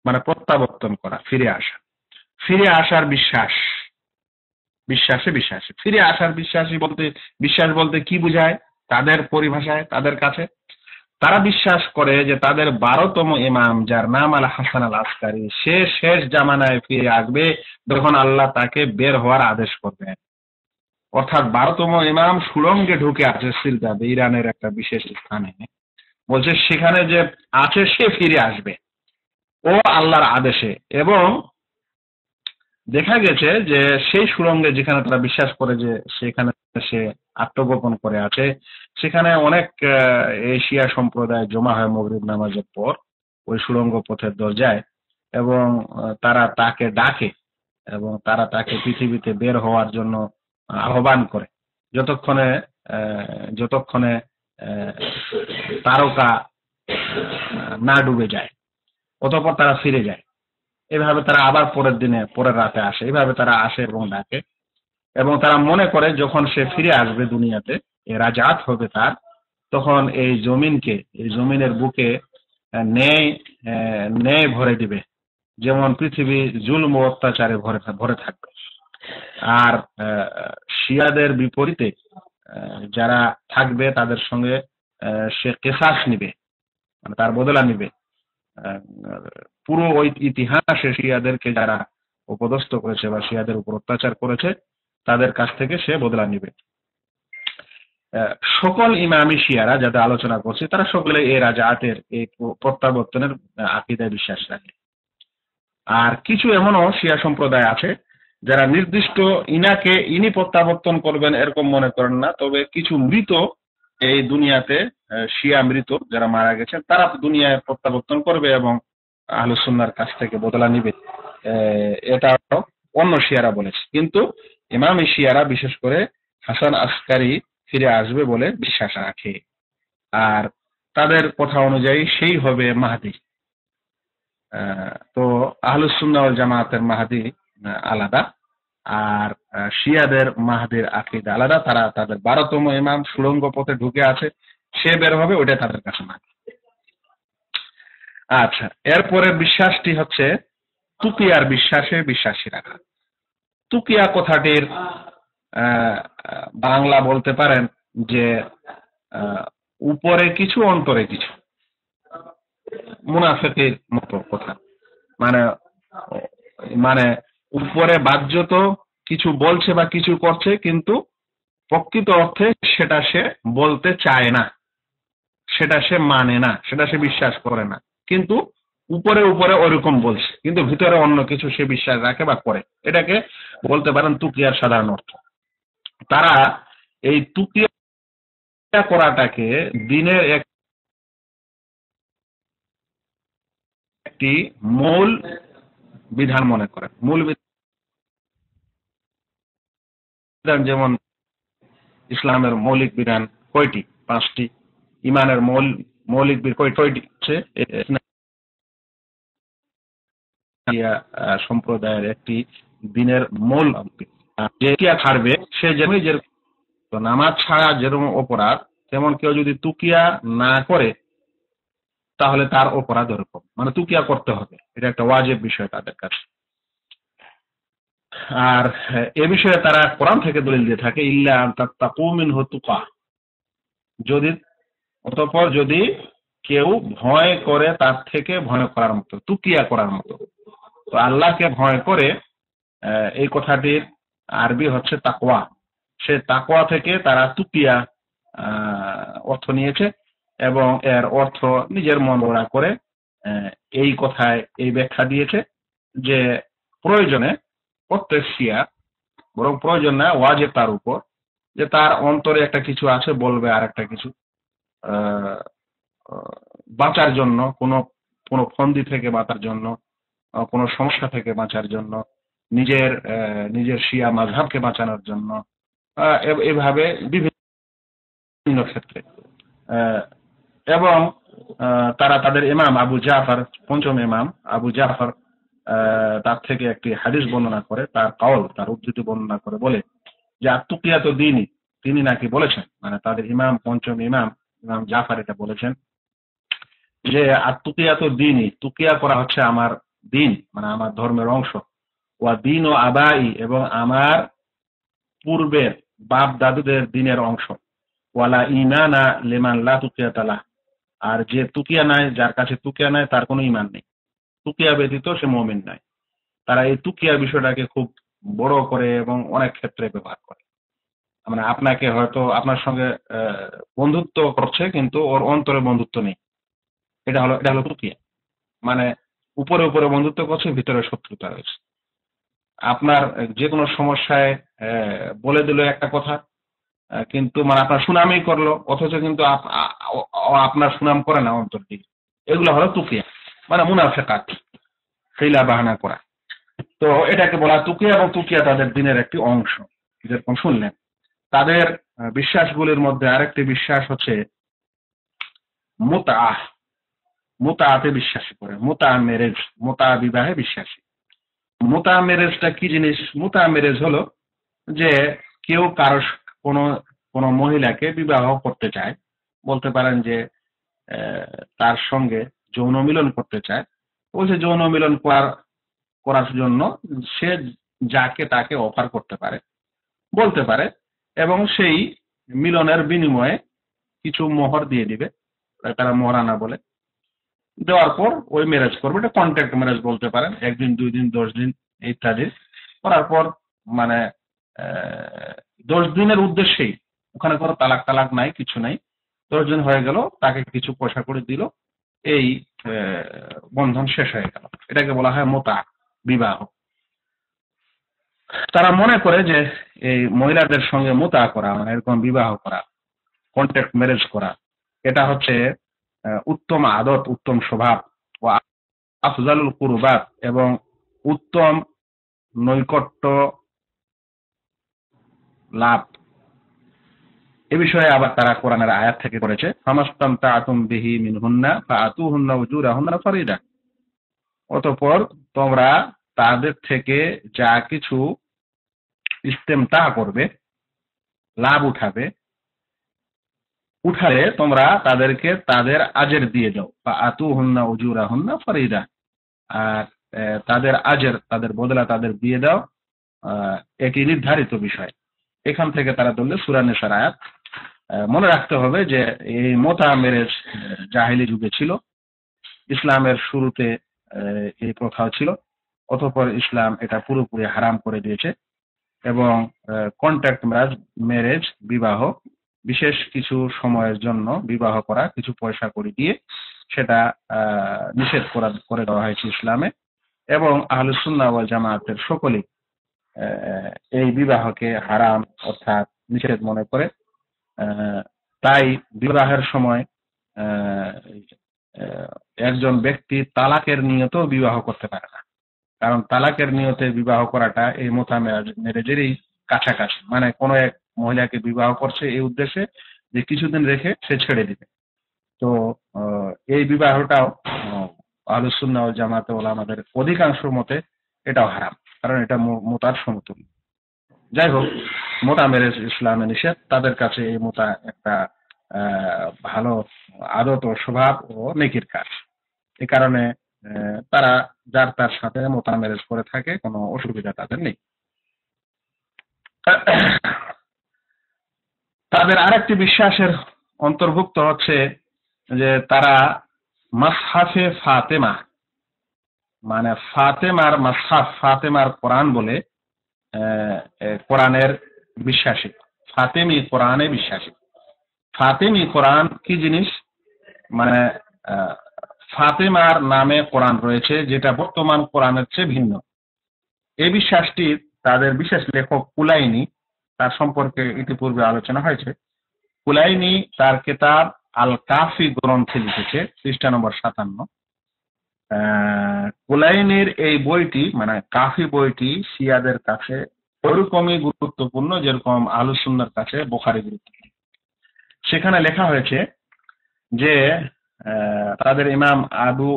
Speaker 1: মানে প্রত্যাবর্তন করা, ফিরে আসা, ফিরে আসার বিশ্বাস। বিশ্বাসে ফিরে আসার বিশ্বাসী বলতে, বিশ্বাস বলতে কি বোঝায় তাদের পরিভাষায়, তাদের কাছে? তারা বিশ্বাস করে যে তাদের 12তম ইমাম, যার নাম আল হাসান আল আসকারী, সে শেষ জামানায় ফিরে আসবে, যখন আল্লাহ তাকে বের হওয়ার আদেশ করবেন। অর্থাৎ 12তম ইমাম সুড়ঙ্গে ঢুকে আছে সিরদাবে, ইরানের একটা বিশেষ স্থানে। বলছে সেখানে যে আছে সে ফিরে আসবে ও আল্লাহর আদেশে। এবং দেখা গেছে যে সেই সুড়ঙ্গে, যেখানে তারা বিশ্বাস করে যে সেখানে সে আত্মগোপন করে আছে, সেখানে অনেক এশিয়া সম্প্রদায় জমা হয় মাগরিব নামাজের পর ওই সুড়ঙ্গ পথের দরজায়, এবং তারা তাকে ডাকে, এবং তারা তাকে পৃথিবীতে বের হওয়ার জন্য আহ্বান করে, যতক্ষণে যতক্ষণে তারকা না ডুবে যায়, অতঃপর তারা ফিরে যায়। এভাবে তারা আবার পরের দিনে, পরের রাতে আসে, এভাবে তারা আসে এবং ডাকে। এবং তারা মনে করে যখন সে ফিরে আসবে দুনিয়াতে, এ রাজাত হবে তার, তখন এই জমিনকে, এই জমিনের বুকে ন্যায় ন্যায় ভরে দিবে, যেমন পৃথিবী জুলম ও অত্যাচারে ভরে ভরে থাকবে। আর শিয়াদের বিপরীতে যারা থাকবে তাদের সঙ্গে সে কেসাস নিবে, মানে তার বদলা নিবে। আহ, পুরো ওই ইতিহাসে শিয়াদেরকে যারা অপদস্থ করেছে বা শিয়াদের উপর অত্যাচার করেছে, তাদের কাছ থেকে সে বদলা নিবে। সকল ইমামি শিয়ারা যাদের আলোচনা করছে, তারা সকলে এই রাজাতের, এই প্রত্যাবর্তনের আকীদায় বিশ্বাস রাখে। আর কিছু এমনও শিয়া সম্প্রদায় আছে যারা নির্দিষ্ট ইনি প্রত্যাবর্তন করবেন এরকম মনে করেন না, তবে কিছু মৃত এই দুনিয়াতে, শিয়া মৃত যারা মারা গেছেন, তারা দুনিয়ায় প্রত্যাবর্তন করবে এবং আহলুস সুন্নাহর কাছ থেকে বদলা নিবে। এটাও অন্য শিয়ারা বলেছে, কিন্তু ইমামি শিয়ারা বিশেষ করে হাসান আসকারী ফিরে আসবে বলে বিশ্বাস রাখে। আর তাদের কথা অনুযায়ী সেই হবে মাহদী। তো আহলুস সুন্নাহ ওয়াল জামাতের মাহদী আলাদা, আর শিয়াদের মাহদীর আকীদা আলাদা। তারা তাদের 12তম ইমাম সুড়ঙ্গ পথে ঢুকে আছে, সে বের হবে, ওটা তাদের কাছে মাহদী। আচ্ছা, এরপরে বিশ্বাসটি হচ্ছে তুকিয়ার বিশ্বাসে বিশ্বাসী রাখা। তুকিয়া কথাটির বাংলা বলতে পারেন যে উপরে কিছু অন্তরে কিছু, মুনাফিকের মতো কথা। মানে মানে উপরে বাহ্যত কিছু বলছে বা কিছু করছে, কিন্তু প্রকৃত অর্থে সেটা সে বলতে চায় না, সেটা সে মানে না, সেটা সে বিশ্বাস করে না, কিন্তু উপরে উপরে ওরকম বলছে, কিন্তু ভিতরে অন্য কিছু সে বিশ্বাস রাখে বা করে। এটাকে বলতে পারেন তুকিয়ার সাধারণ অর্থ। তারা এই তুকিয়া করাটাকে দিনের একটি মূল বিধান মনে করে। মূল বিধান যেমন ইসলামের মৌলিক বিধান কয়টি? 5টি। ইমানের মৌলিক কয়টি হচ্ছে? সম্প্রদায়ের একটি দিনের মূল। যে ছাড়বে সে যেমন, নামাজ ছাড়া যেরকম অপরাধ, তেমন কেউ যদি তুকিয়া না করে তাহলে তার অপরাধ এরকম, মানে তুকিয়া করতে হবে, এটা একটা ওয়াজিব বিষয় তাদের কাছে। আর এ বিষয়ে তারা কোরআন থেকে দলিল দিয়ে থাকে, ইল্লা আন তাত্তাকু মিনহু তুকা, যদি, অতঃপর যদি কেউ ভয় করে তার থেকে ভয় করার মতো, তুকিয়া করার মতো। তো আল্লাহকে ভয় করে, এই কথাটির আরবি হচ্ছে তাকওয়া। সে তাকওয়া থেকে তারা তুকিয়া অর্থ নিয়েছে, এবং এর অর্থ নিজের মন গড়া করে এই কথায় এই ব্যাখ্যা দিয়েছে যে প্রয়োজনে প্রত্যেক শিয়া, বরং প্রয়োজন না, ওয়াজিব তার উপর, যে তার অন্তরে একটা কিছু আছে, বলবে আর একটা কিছু, আহ, বাঁচার জন্য, কোনো কোনো ফন্দি থেকে বাঁচার জন্য, কোনো সমস্যা থেকে বাঁচার জন্য, নিজের নিজের শিয়া মাযহাবকে বাঁচানোর জন্য, এভাবে বিভিন্ন ক্ষেত্রে। আহ, এবং তারা তাদের ইমাম আবু জাফর, পঞ্চম ইমাম আবু জাফর, তার থেকে একটি হাদিস বর্ণনা করে, তার কাউল, তার উদ্ধৃতি বর্ণনা করে বলে যে আত্তুকিয়া তো দিনই, তিনি নাকি বলেছেন, মানে তাদের ইমাম, পঞ্চম ইমাম ইমাম জাফর এটা বলেছেন যে আত্তুকিয়া তো দিনই, তুকিয়া করা হচ্ছে আমার দিন, মানে আমার ধর্মের অংশ। ওয়া দিন ও আবাই, এবং আমার পূর্বের বাপ দাদুদের দিনের অংশ। ওয়ালা ইমানা লিমান লা তুকিয়া তালা, আর যে তুকিয়া নাই, যার কাছে তুকিয়া নাই, তার কোনো ইমান নেই, তুকিয়া ব্যতীত সে মুমিন নাই। তারা এই তুকিয়া বিষয়টাকে খুব বড় করে এবং অনেক ক্ষেত্রে ব্যবহার করে। মানে আপনাকে হয়তো আপনার সঙ্গে বন্ধুত্ব করছে, কিন্তু ওর অন্তরে বন্ধুত্ব নেই, এটা হলো তুকিয়া। মানে উপরে উপরে বন্ধুত্ব করছে, ভিতরে শত্রুতা রয়েছে। আপনার যে কোনো সমস্যায় বলে দিল একটা কথা, কিন্তু মানে আপনার সুনামই করলো, অথচ কিন্তু ও আপনার সুনাম করে না অন্তর দিকে। এগুলো হলো তুকিয়া, মানে মুনাফেকাত, হিলা বাহানা করা। তো এটাকে বলা তুকিয়া, এবং তুকিয়া তাদের দিনের একটি অংশ। যেরকম শুনলেন, তাদের বিশ্বাসগুলির মধ্যে আরেকটি বিশ্বাস হচ্ছে মুতাআহ। মুতাআতে বিশ্বাসী করে, মুতা মেরেজ, মুতা বিবাহে বিশ্বাসী। মুতা মেরেজটা কি জিনিস? মুতা মেরেজ হলো যে কেউ কারো কোনো কোনো মহিলাকে বিবাহ করতে চায়, বলতে পারেন যে তার সঙ্গে যৌন মিলন করতে চায়, বলছে যৌন মিলন করার জন্য সে যাকে তাকে অফার করতে পারে, বলতে পারে, এবং সেই মিলনের বিনিময়ে কিছু মোহর দিয়ে দিবে, তারা মোহরানা বলে। দেওয়ার পর ওই ম্যারেজ করবে, এটা কন্ট্রাক্ট ম্যারেজ বলতে পারেন, 1 দিন 2 দিন 10 দিন ইত্যাদি করার পর, মানে 10 দিনের উদ্দেশ্যেই, ওখানে কোনো তালাক টালাক নাই, কিছু নাই। 10 দিন হয়ে গেল, তাকে কিছু পয়সা করে দিল, এই বন্ধন শেষ হয়ে গেল। এটাকে বলা হয় মোতা, বিবাহ। তারা মনে করে যে এই মহিলাদের সঙ্গে মোতা করা, মানে এরকম বিবাহ করা, কন্ট্রাক্ট ম্যারেজ করা, এটা হচ্ছে উত্তম আদত, উত্তম স্বভাব, ও আফজালুল কুরবাত, এবং উত্তম নৈকট্য লাভ। এ বিষয়ে আবার তারা কোরআনের আয়াত থেকে করেছে, ফামাস্তামতাআতুম বিহি মিনহুন্না ফাআতুহুন্না উজুরাহুন্না ফারিদা। অতঃপর তোমরা তাদের থেকে যা কিছু ইস্তেমতা করবে, লাভ উঠালে তোমরা তাদেরকে তাদের আজের দিয়ে দাও। ফাআতুহুন্না উজুরাহুন্না ফারিদা। আর তাদের আজের, তাদের বদলা তাদের দিয়ে দাও, এটি নির্ধারিত বিষয়। এখান থেকে তারা ধরলে সূরা নিসার আয়াত। মনে রাখতে হবে যে এই মোতা মেরেজ জাহেলি যুগে ছিল, ইসলামের শুরুতে এই প্রথাও ছিল, অতঃপর ইসলাম এটা পুরোপুরি হারাম করে দিয়েছে। এবং কন্ট্রাক্ট ম্যারেজ, বিবাহ, বিশেষ কিছু সময়ের জন্য বিবাহ করা, কিছু পয়সা করে দিয়ে, সেটা নিষেধ করে দেওয়া হয়েছে ইসলামে। এবং আহলুস সুন্নাহ ওয়াল জামাতের সকলেই এই বিবাহকে হারাম অর্থাৎ নিষেধ মনে করে। তাই বিবাহের সময় আহ, আহ, একজন ব্যক্তি তালাকের নিয়তেও বিবাহ করতে পারে না, কারণ তালাকের নিয়তে বিবাহ করাটা এই মোতা ম্যারেজেরই কাছাকাছি। মানে কোনো এক মহিলাকে বিবাহ করছে এই উদ্দেশ্যে যে কিছুদিন রেখে সে ছেড়ে দিবে। তো এই বিবাহটাও আহলুস সুন্নাহ ওয়াল জামাতে ওলামাদের অধিকাংশ মতে এটাও হারাম, কারণ এটা মোতার সমতুল্য। যাই হোক, মোতা মেরেজ ইসলামে নিষেধ, তাদের কাছে এই মোতা একটা ভালো আদত ও স্বভাব ও নেকির কাজ। এ কারণে তারা যার তার সাথে মোতা মেরেজ করে থাকে, কোনো অসুবিধা তাদের নেই। তাদের আরেকটি বিশ্বাসের অন্তর্ভুক্ত হচ্ছে যে তারা মাসহাফে ফাতেমা, মানে ফাতেমার মাসহাফ, ফাতেমার কোরআন বলে কোরআনের বিশ্বাসী, ফাতেমি কোরআনে বিশ্বাসী। ফাতেমি কোরআন কি জিনিস? মানে ফাতেমার নামে কোরআন রয়েছে, যেটা বর্তমান কোরআনের চেয়ে ভিন্ন। এই বিশ্বাসটি তাদের বিশেষ লেখক কুলাইনি, তার সম্পর্কে ইতিপূর্বে আলোচনা হয়েছে। কুলাইনি তার কিতাব আল কাফি গ্রন্থে লিখেছে, পৃষ্ঠা নম্বর 57। কুলাইনির এই বইটি, মানে কাফি বইটি, শিয়াদের কাছে ওরকমই গুরুত্বপূর্ণ যেরকম আহলুস সুন্নাহর কাছে বুখারী গুরুত্বপূর্ণ। সেখানে লেখা হয়েছে যে তাদের ইমাম আবু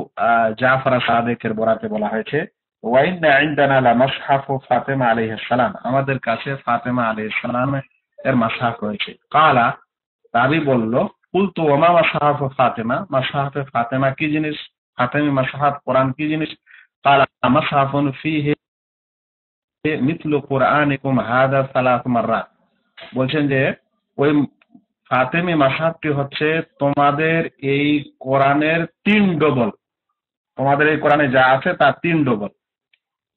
Speaker 1: জাফর সাদেকের বরাতে বলা হয়েছে ওয়াইন্না ইনদানা লা মাসহাফু ফাতেমা আলাইহিস সালাম, আমাদের কাছে ফাতেমা আলাইহিস সালাম এর মাসহাফ রয়েছে। কালা, তাবি বলল, কুলতু ওমা মাসহাফু ফাতেমা, মাসহাফে ফাতেমা কি জিনিস, ফাতেমি মাসহাফ কোরআন কি জিনিস? কালা মাসহাফুন ফিহি মিথলু কুরআনিকুম হাদা সালাস মাররাত, বলছেন যে ওই ফাতেমি মাসহাফটি হচ্ছে তোমাদের এই কোরআনের 3 ডবল, তোমাদের এই কোরআনে যা আছে তার 3 ডবল।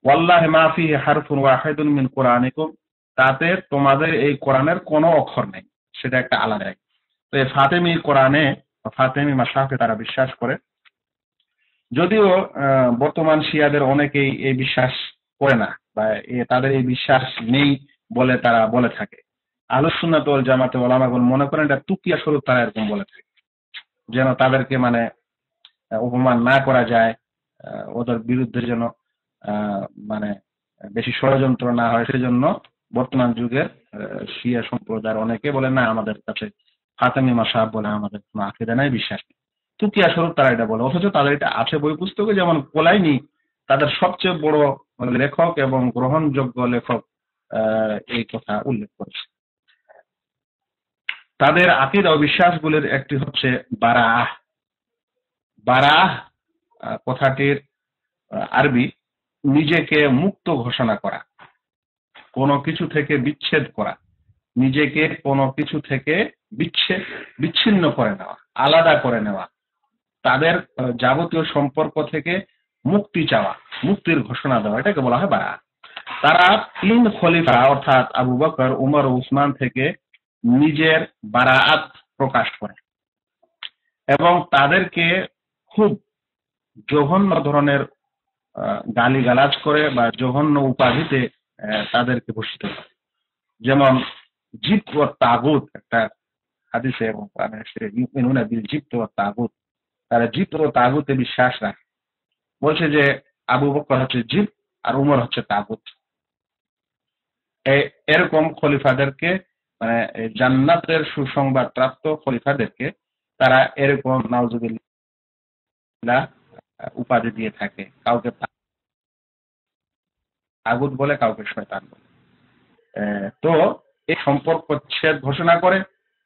Speaker 1: ওয়াল্লাহি মা ফিহি হারফুন ওয়াহিদুন মিন কুরআনিকুম, তাতে তোমাদের এই কোরআনের কোনো অক্ষর নেই, সেটা একটা আলাদা। তো এই ফাতেমি কোরআনে, ফাতেমি মাসহাফে তারা বিশ্বাস করে, যদিও বর্তমান শিয়াদের অনেকেই এই বিশ্বাস করে না বা তাদের এই বিশ্বাস নেই বলে তারা বলে থাকে। আহলুস সুন্নাত ওয়াল জামাতে ওলামাগণ মনে করেন এটা তুকিয়া স্বরূপ তারা এরকম বলে থাকে, যেন তাদেরকে মানে অপমান না করা যায়, ওদের বিরুদ্ধে যেন মানে বেশি ষড়যন্ত্র না হয়, সেজন্য বর্তমান যুগের শিয়া সম্প্রদায়ের অনেকে বলে না আমাদের কাছে ফাতেমি মাসহাফ বলে আমাদের কোনো আকীদা নাই, বিশ্বাস নেই, তুকিয়া স্বরূপ তারা এটা বলে। অথচ তাদের এটা আছে বই পুস্তকে, যেমন কোলাইনি তাদের সবচেয়ে বড় লেখক এবং গ্রহণযোগ্য লেখক এই কথা উল্লেখ করেছে। তাদের আকীদা ও বিশ্বাসগুলির একটি হচ্ছে বারাহ। বারাহ কথাটির আরবি নিজেকে মুক্ত ঘোষণা করা, কোনো কিছু থেকে বিচ্ছেদ করা, নিজেকে কোনো কিছু থেকে বিচ্ছিন্ন করে নেওয়া, আলাদা করে নেওয়া, তাদের যাবতীয় সম্পর্ক থেকে মুক্তি চাওয়া, মুক্তির ঘোষণা দেওয়া, এটাকে বলা হয় বারাত। তারা 3 খলিফা অর্থাৎ আবু বকর, উমর ও উসমান থেকে নিজের বারাআত প্রকাশ করে এবং তাদেরকে খুব জঘন্য ধরনের গালিগালাজ করে বা জঘন্য উপাধিতে তাদেরকে ভূষিত করে। যেমন জিপ্ত ও তাগুত, একটা হাদিসে এবং কোরআনে এসেছে ইউমিনুনা বিল জিপ্ত ও তাগুত, তারা জিপ্ত ও তাগুতে বিশ্বাস রাখে। বলছে যে আবু বকর হচ্ছে জিপ আর উমর হচ্ছে তাগুত। এরকম খলিফাদেরকে মানে জান্নাতের সুসংবাদ প্রাপ্ত খলিফাদেরকে তারা এরকম নাউজুবিল্লাহ উপাধি দিয়ে থাকে, কাউকে তাগুত বলে, কাউকে শয়তান বলে। তো এই সম্পর্ক ছেদ ঘোষণা করে,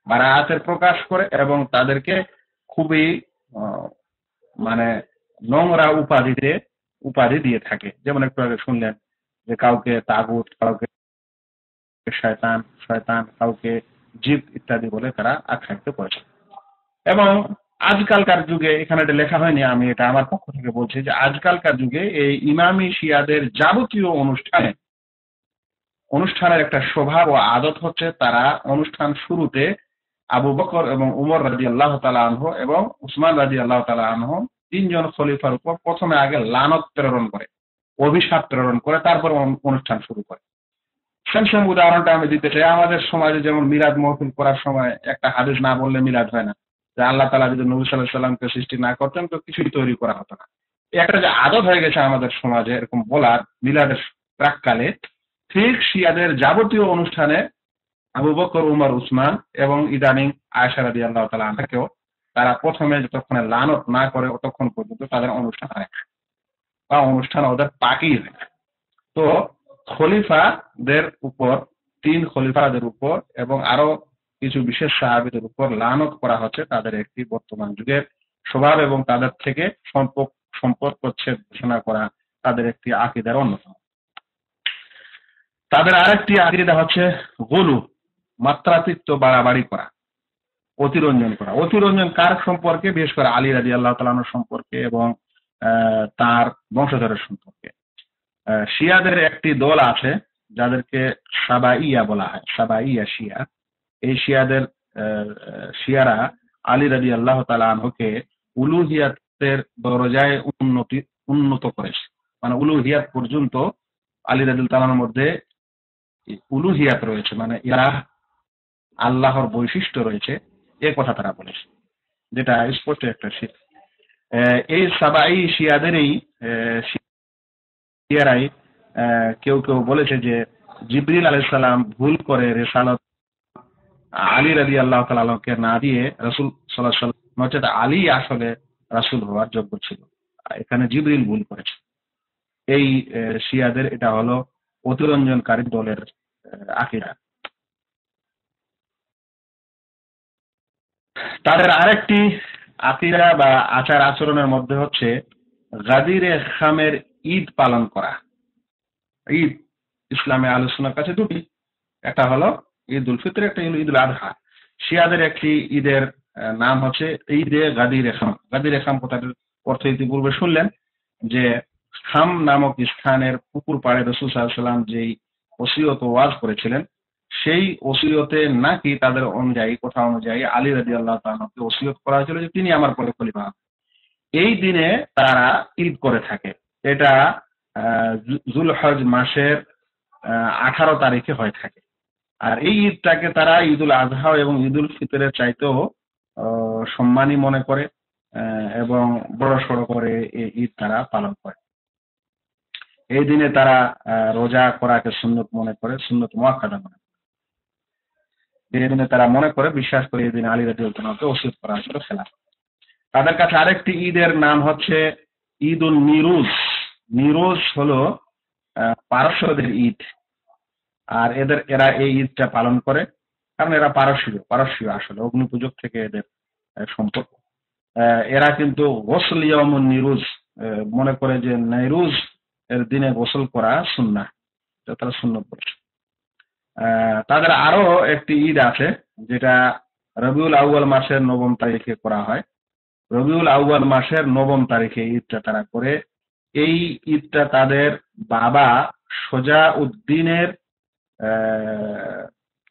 Speaker 1: বারাআতের প্রকাশ করে এবং তাদেরকে খুবই মানে নোংরা উপাধি দিয়ে থাকে। যেমন একটু আগে শুনলেন যে কাউকে তাগুত, কাউকে শয়তান, কাউকে জিব ইত্যাদি বলে তারা আখ্যায়িত করেছে। এবং আজকালকার যুগে, এখানে এটা লেখা হয়নি, আমি এটা আমার পক্ষ থেকে বলছি যে আজকালকার যুগে এই ইমামি শিয়াদের যাবতীয় অনুষ্ঠানের একটা স্বভাব ও আদত হচ্ছে তারা অনুষ্ঠান শুরুতে আবু বকর এবং উমর রাদিয়াল্লাহু তাআলা আনহু এবং উসমান রাদিয়াল্লাহু তাআলা আনহু 3 জন খলিফার উপর প্রথমে আগে লানত প্রেরণ করে, অভিশাপ প্রেরণ করে, তারপর অনুষ্ঠান শুরু করে। সেম উদাহরণটা আমি দিতে চাই। আমাদের সমাজে যেমন মিলাদ মাহফিল করার সময় একটা হাদিস না বললে মিলাদ হয় না, যে আল্লাহ তাআলা যদি নবী সাল্লাল্লাহু আলাইহি সাল্লামকে সৃষ্টি না করতেন তো কিছুই তৈরি করা হতো না। একটা যে আদত হয়ে গেছে আমাদের সমাজে এরকম বলার মিলাদের প্রাককালে, ঠিক শিয়াদের যাবতীয় অনুষ্ঠানে আবু বকর, উমর, উসমান এবং ইদানিং আয়েশা রাদিয়াল্লাহু তাআলা আনহাকেও তারা প্রথমে যতক্ষণ লানত না করে ততক্ষণ পর্যন্ত তাদের অনুষ্ঠান হয় বা অনুষ্ঠান ওদের পাকেই হয়। তো খলিফাদের উপর, 3 খলিফাদের উপর এবং আরো কিছু বিশেষ সাহাবীদের উপর লানত করা হচ্ছে তাদের একটি বর্তমান যুগের স্বভাব এবং তাদের থেকে সম্পর্ক ছেদ ঘোষণা করা তাদের একটি আকীদার অন্যতম। তাদের আরেকটি আকীদা হচ্ছে গুলু, মাত্রাতিরিক্ত বাড়াবাড়ি করা, অতিরঞ্জন করা। অতিরঞ্জন কার সম্পর্কে? বিশেষ করে আলী রাদিয়াল্লাহু তাআলা আনহু সম্পর্কে এবং তার বংশধরের সম্পর্কে। শিয়াদের একটি দল আছে যাদেরকে সাবাইয়া বলা হয়, সাবাইয়া শিয়া। এই শিয়ারা আলী রাদিয়াল্লাহু তাআলা আনহুকে উলুহিয়াতের দরজায় উন্নত করেছে, মানে উলুহিয়াত পর্যন্ত আলী রাদিয়াল্লাহু তাআলার মধ্যে উলুহিয়াত রয়েছে, মানে ইলাহ, আল্লাহর বৈশিষ্ট্য রয়েছে, এ কথা তারা বলেছে, যেটা স্পষ্ট একটা শিরক। এই সাবাই শিয়াদেরই শিয়ারাই কেউ বলেছে যে জিবরিল আলাইহিস সালাম ভুল করে রিসালাত আলী রাদিয়াল্লাহু তাআলা কে না দিয়ে রাসূল সাল্লাল্লাহু আলাইহি ওয়াসাল্লাম নচেত আলী আসলে রাসূল হওয়ার যোগ্য ছিল। এখানে জিবরিল ভুল করেছে। এই শিয়াদের এটা হলো অতিরঞ্জনকারী দলের আকীদা। তাদের আরেকটি আকীদা বা আচার আচরণের মধ্যে হচ্ছে গাদিরে খামের ঈদ পালন করা। ঈদ ইসলামে আলোচনার কাছে দুটি, একটা হলো ঈদ উল ফিতর, একটা হলো ঈদ উল আযহা। শিয়াদের একটি ঈদের নাম হচ্ছে ঈদে গাদির খাম। গাদির খাম কথাটির অর্থ ইতিপূর্বে শুনলেন যে খাম নামক স্থানের পুকুর পাড়ে রাসূল সাল্লাল্লাহু আলাইহি ওয়াসাল্লাম যেই ওসিয়ত ওয়াজ করেছিলেন, সেই ওসিয়তে নাকি তাদের অনুযায়ী, কথা অনুযায়ী আলী রাদিয়াল্লাহু তাআলা আনহুকে ওসিয়ত করা হয়েছিল যে তিনি আমার পরে খলিফা হবেন। এই দিনে তারা ঈদ করে থাকে। এটা যুলহজ মাসের 18 তারিখে হয়ে থাকে। আর এই ঈদটাকে তারা ঈদুল আজহা এবং ঈদুল ফিতরের চাইতেও সম্মানী মনে করে এবং বড় সড় করে এই ঈদ তারা পালন করে। এই দিনে তারা রোজা করাকে সুন্নত মনে করে, সুন্নত মুআক্কাদা মনে করে। এই দিনে তারা মনে করে, বিশ্বাস করে এই দিনে আলী রাদিয়াল্লাহু তাআলাকে ওসিয়ত করা হয়েছিল খেলাফত। তাদের কাছে আরেকটি ঈদের নাম হচ্ছে ঈদুল নিরুজ। নিরুজ হলো পারস্যদের ঈদ। আর এরা এই ঈদটা পালন করে কারণ এরা পারস্যীয় আসলে অগ্নিপূজক থেকে এদের সম্পর্ক। এরা কিন্তু গোসল ইয়ামুন নিরুজ মনে করে যে নৈরুজ এর দিনে গোসল করা সুন্নাহ, এটা তারা সুন্নত বলছে। তাদের আরো একটি ঈদ আছে যেটা রবিউল আউয়াল মাসের 9 তারিখে করা হয়। রবিউল আউয়াল মাসের 9 তারিখে ঈদটা তারা করে। এই ঈদটা তাদের বাবা সোজা উদ্দিনের আহ,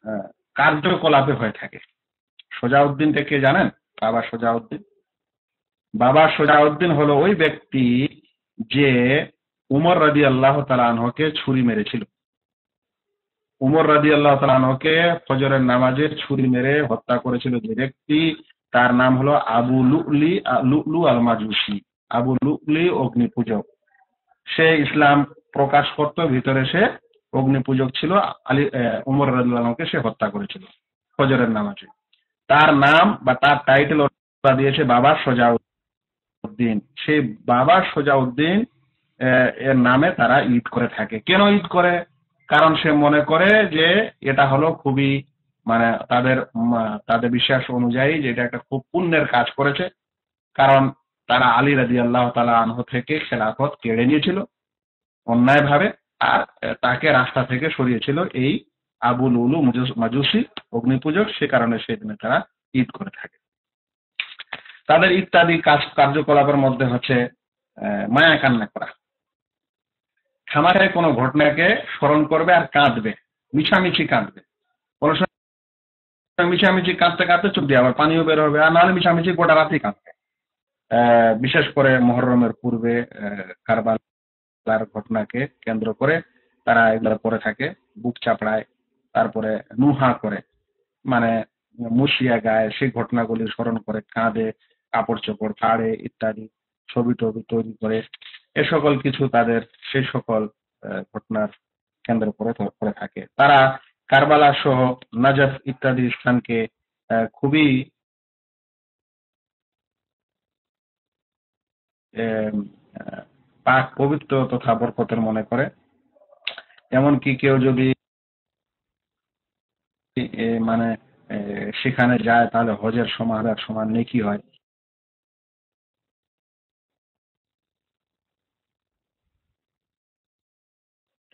Speaker 1: আহ, কার্যকলাপে হয়ে থাকে। সোজাউদ্দিনটা কে জানেন? বাবা সোজাউদ্দিন। বাবা সোজাউদ্দিন হলো ওই ব্যক্তি যে উমর রাদিয়াল্লাহু তাআলা আনহুকে ছুরি মেরেছিল। উমর রাদিয়াল্লাহু তাআলা আনহুকে ফজরের নামাজে ছুরি মেরে হত্যা করেছিল যে ব্যক্তি, তার নাম হলো আবু লুলু আল মাজুসি। আবু লুলি অগ্নিপূজক। সে ইসলাম প্রকাশ করত, ভিতরে সে অগ্নিপূজক ছিল। উমর রাদিয়াল্লাহু আনহুকে সে হত্যা করেছিল ফজরের নামাজে। তার নাম বা তার টাইটেল ওরা দিয়েছে বাবা সোজাউদ্দিন। সেই বাবা সোজাউদ্দিন এর নামে তারা ঈদ করে থাকে। কেন ঈদ করে? কারণ সে মনে করে যে এটা হলো খুবই, মানে তাদের বিশ্বাস অনুযায়ী যে এটা একটা খুব পুণ্যের কাজ করেছে। কারণ তারা আলী রাদিয়াল্লাহু তাআলা আনহু থেকে খেলাফত কেড়ে নিয়েছিল অন্যায়ভাবে, আর তাকে রাস্তা থেকে সরিয়েছিল এই আবু লুলু মাজুসি অগ্নিপূজক। সে কারণে সেদিনে তারা ঈদ করে থাকে। তাদের ইত্যাদি কার্যকলাপের মধ্যে হচ্ছে মায়া কান্না করা। খামারে কোনো ঘটনাকে স্মরণ করবে আর কাঁদবে, মিছামিছি কাঁদবে। কোনো সময় মিছামিছি কাঁদতে কাঁদতে চোখ দিয়ে আবার পানিও বের হবে, আর নাহলে মিছামিছি গোটা রাতেই কাঁদবে। বিশেষ করে মুহররমের পূর্বে কারবালার ঘটনাকে কেন্দ্র করে তারা এগুলো করে থাকে। বুক চাপড়ায়, তারপরে নুহা করে, মানে মুশিয়া গায়ে, সেই ঘটনাগুলি স্মরণ করে কাঁদে, কাপড় চোপড় ফাড়ে ইত্যাদি, ছবি টবি তৈরি করে। এ সকল কিছু তাদের সেই সকল ঘটনার কেন্দ্র করে থাকে। তারা কারবালা সহ নাজাফ ইত্যাদি স্থানকে খুবই আহ, আহ, পাক পবিত্র তথা বরকতের মনে করে। এমনকি কেউ যদি মানে সেখানে যায় তাহলে হজের সমান আর সমান নেকি হয়।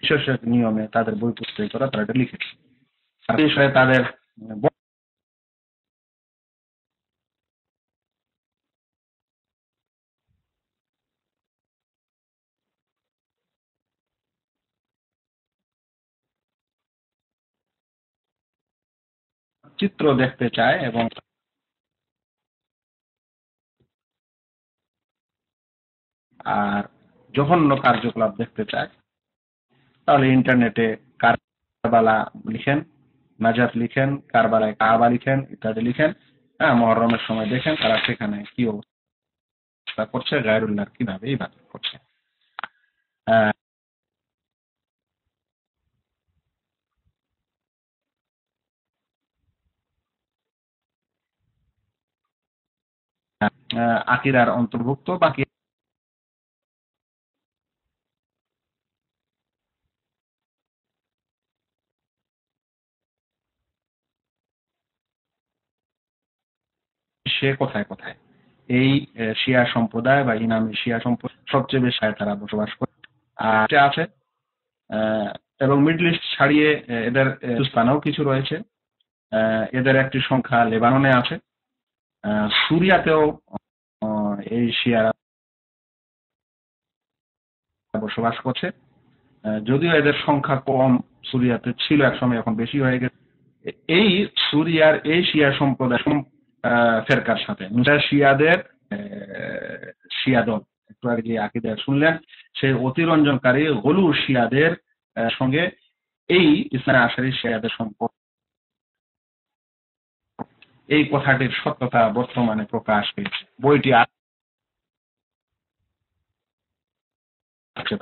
Speaker 1: বিশেষ এক নিয়মে তাদের বই পুস্তকে তারা এটা লিখেছে। আর বিষয়ে তাদের চিত্র দেখতে চায় এবং আর জঘন্য কার্যকলাপ দেখতে চায়, তাহলে ইন্টারনেটে কারবালা লিখেন, নাজাফ লিখেন, কারবালায় কাবা লিখেন, ইত্যাদি লিখেন। হ্যাঁ, মহরমের সময় দেখেন তারা সেখানে কি অবস্থা করছে, গায়রুল্লাহ কিভাবে ইবাদত করছে। আহ, আকিদার অন্তর্ভুক্ত। বাকি সে কোথায় কোথায় এই শিয়া সম্প্রদায় বা ইনামি শিয়া সম্প্রদায় সবচেয়ে বেশি তারা বসবাস করে আর আছে। এবং মিডল ইস্ট ছাড়িয়ে এদের হিন্দুস্তানেও কিছু রয়েছে। এদের একটি সংখ্যা লেবাননে আছে। সুরিয়াতেও এই শিয়ারা বসবাস করছে, যদিও এদের সংখ্যা কম সুরিয়াতে ছিল একসময়, এখন বেশি হয়ে গেছে। এই সুরিয়ার এই শিয়া সম্প্রদায় ফেরকার সাথে শিয়াদের শিয়া দল একটু আগে যে আকিদা শুনলেন, সেই অতিরঞ্জনকারী গলু শিয়াদের সঙ্গে এই ইসলামী আশারি শিয়াদের সম্পর্ক, এই কথাটির সত্যতা বর্তমানে প্রকাশ পেয়েছে। বইটি আছে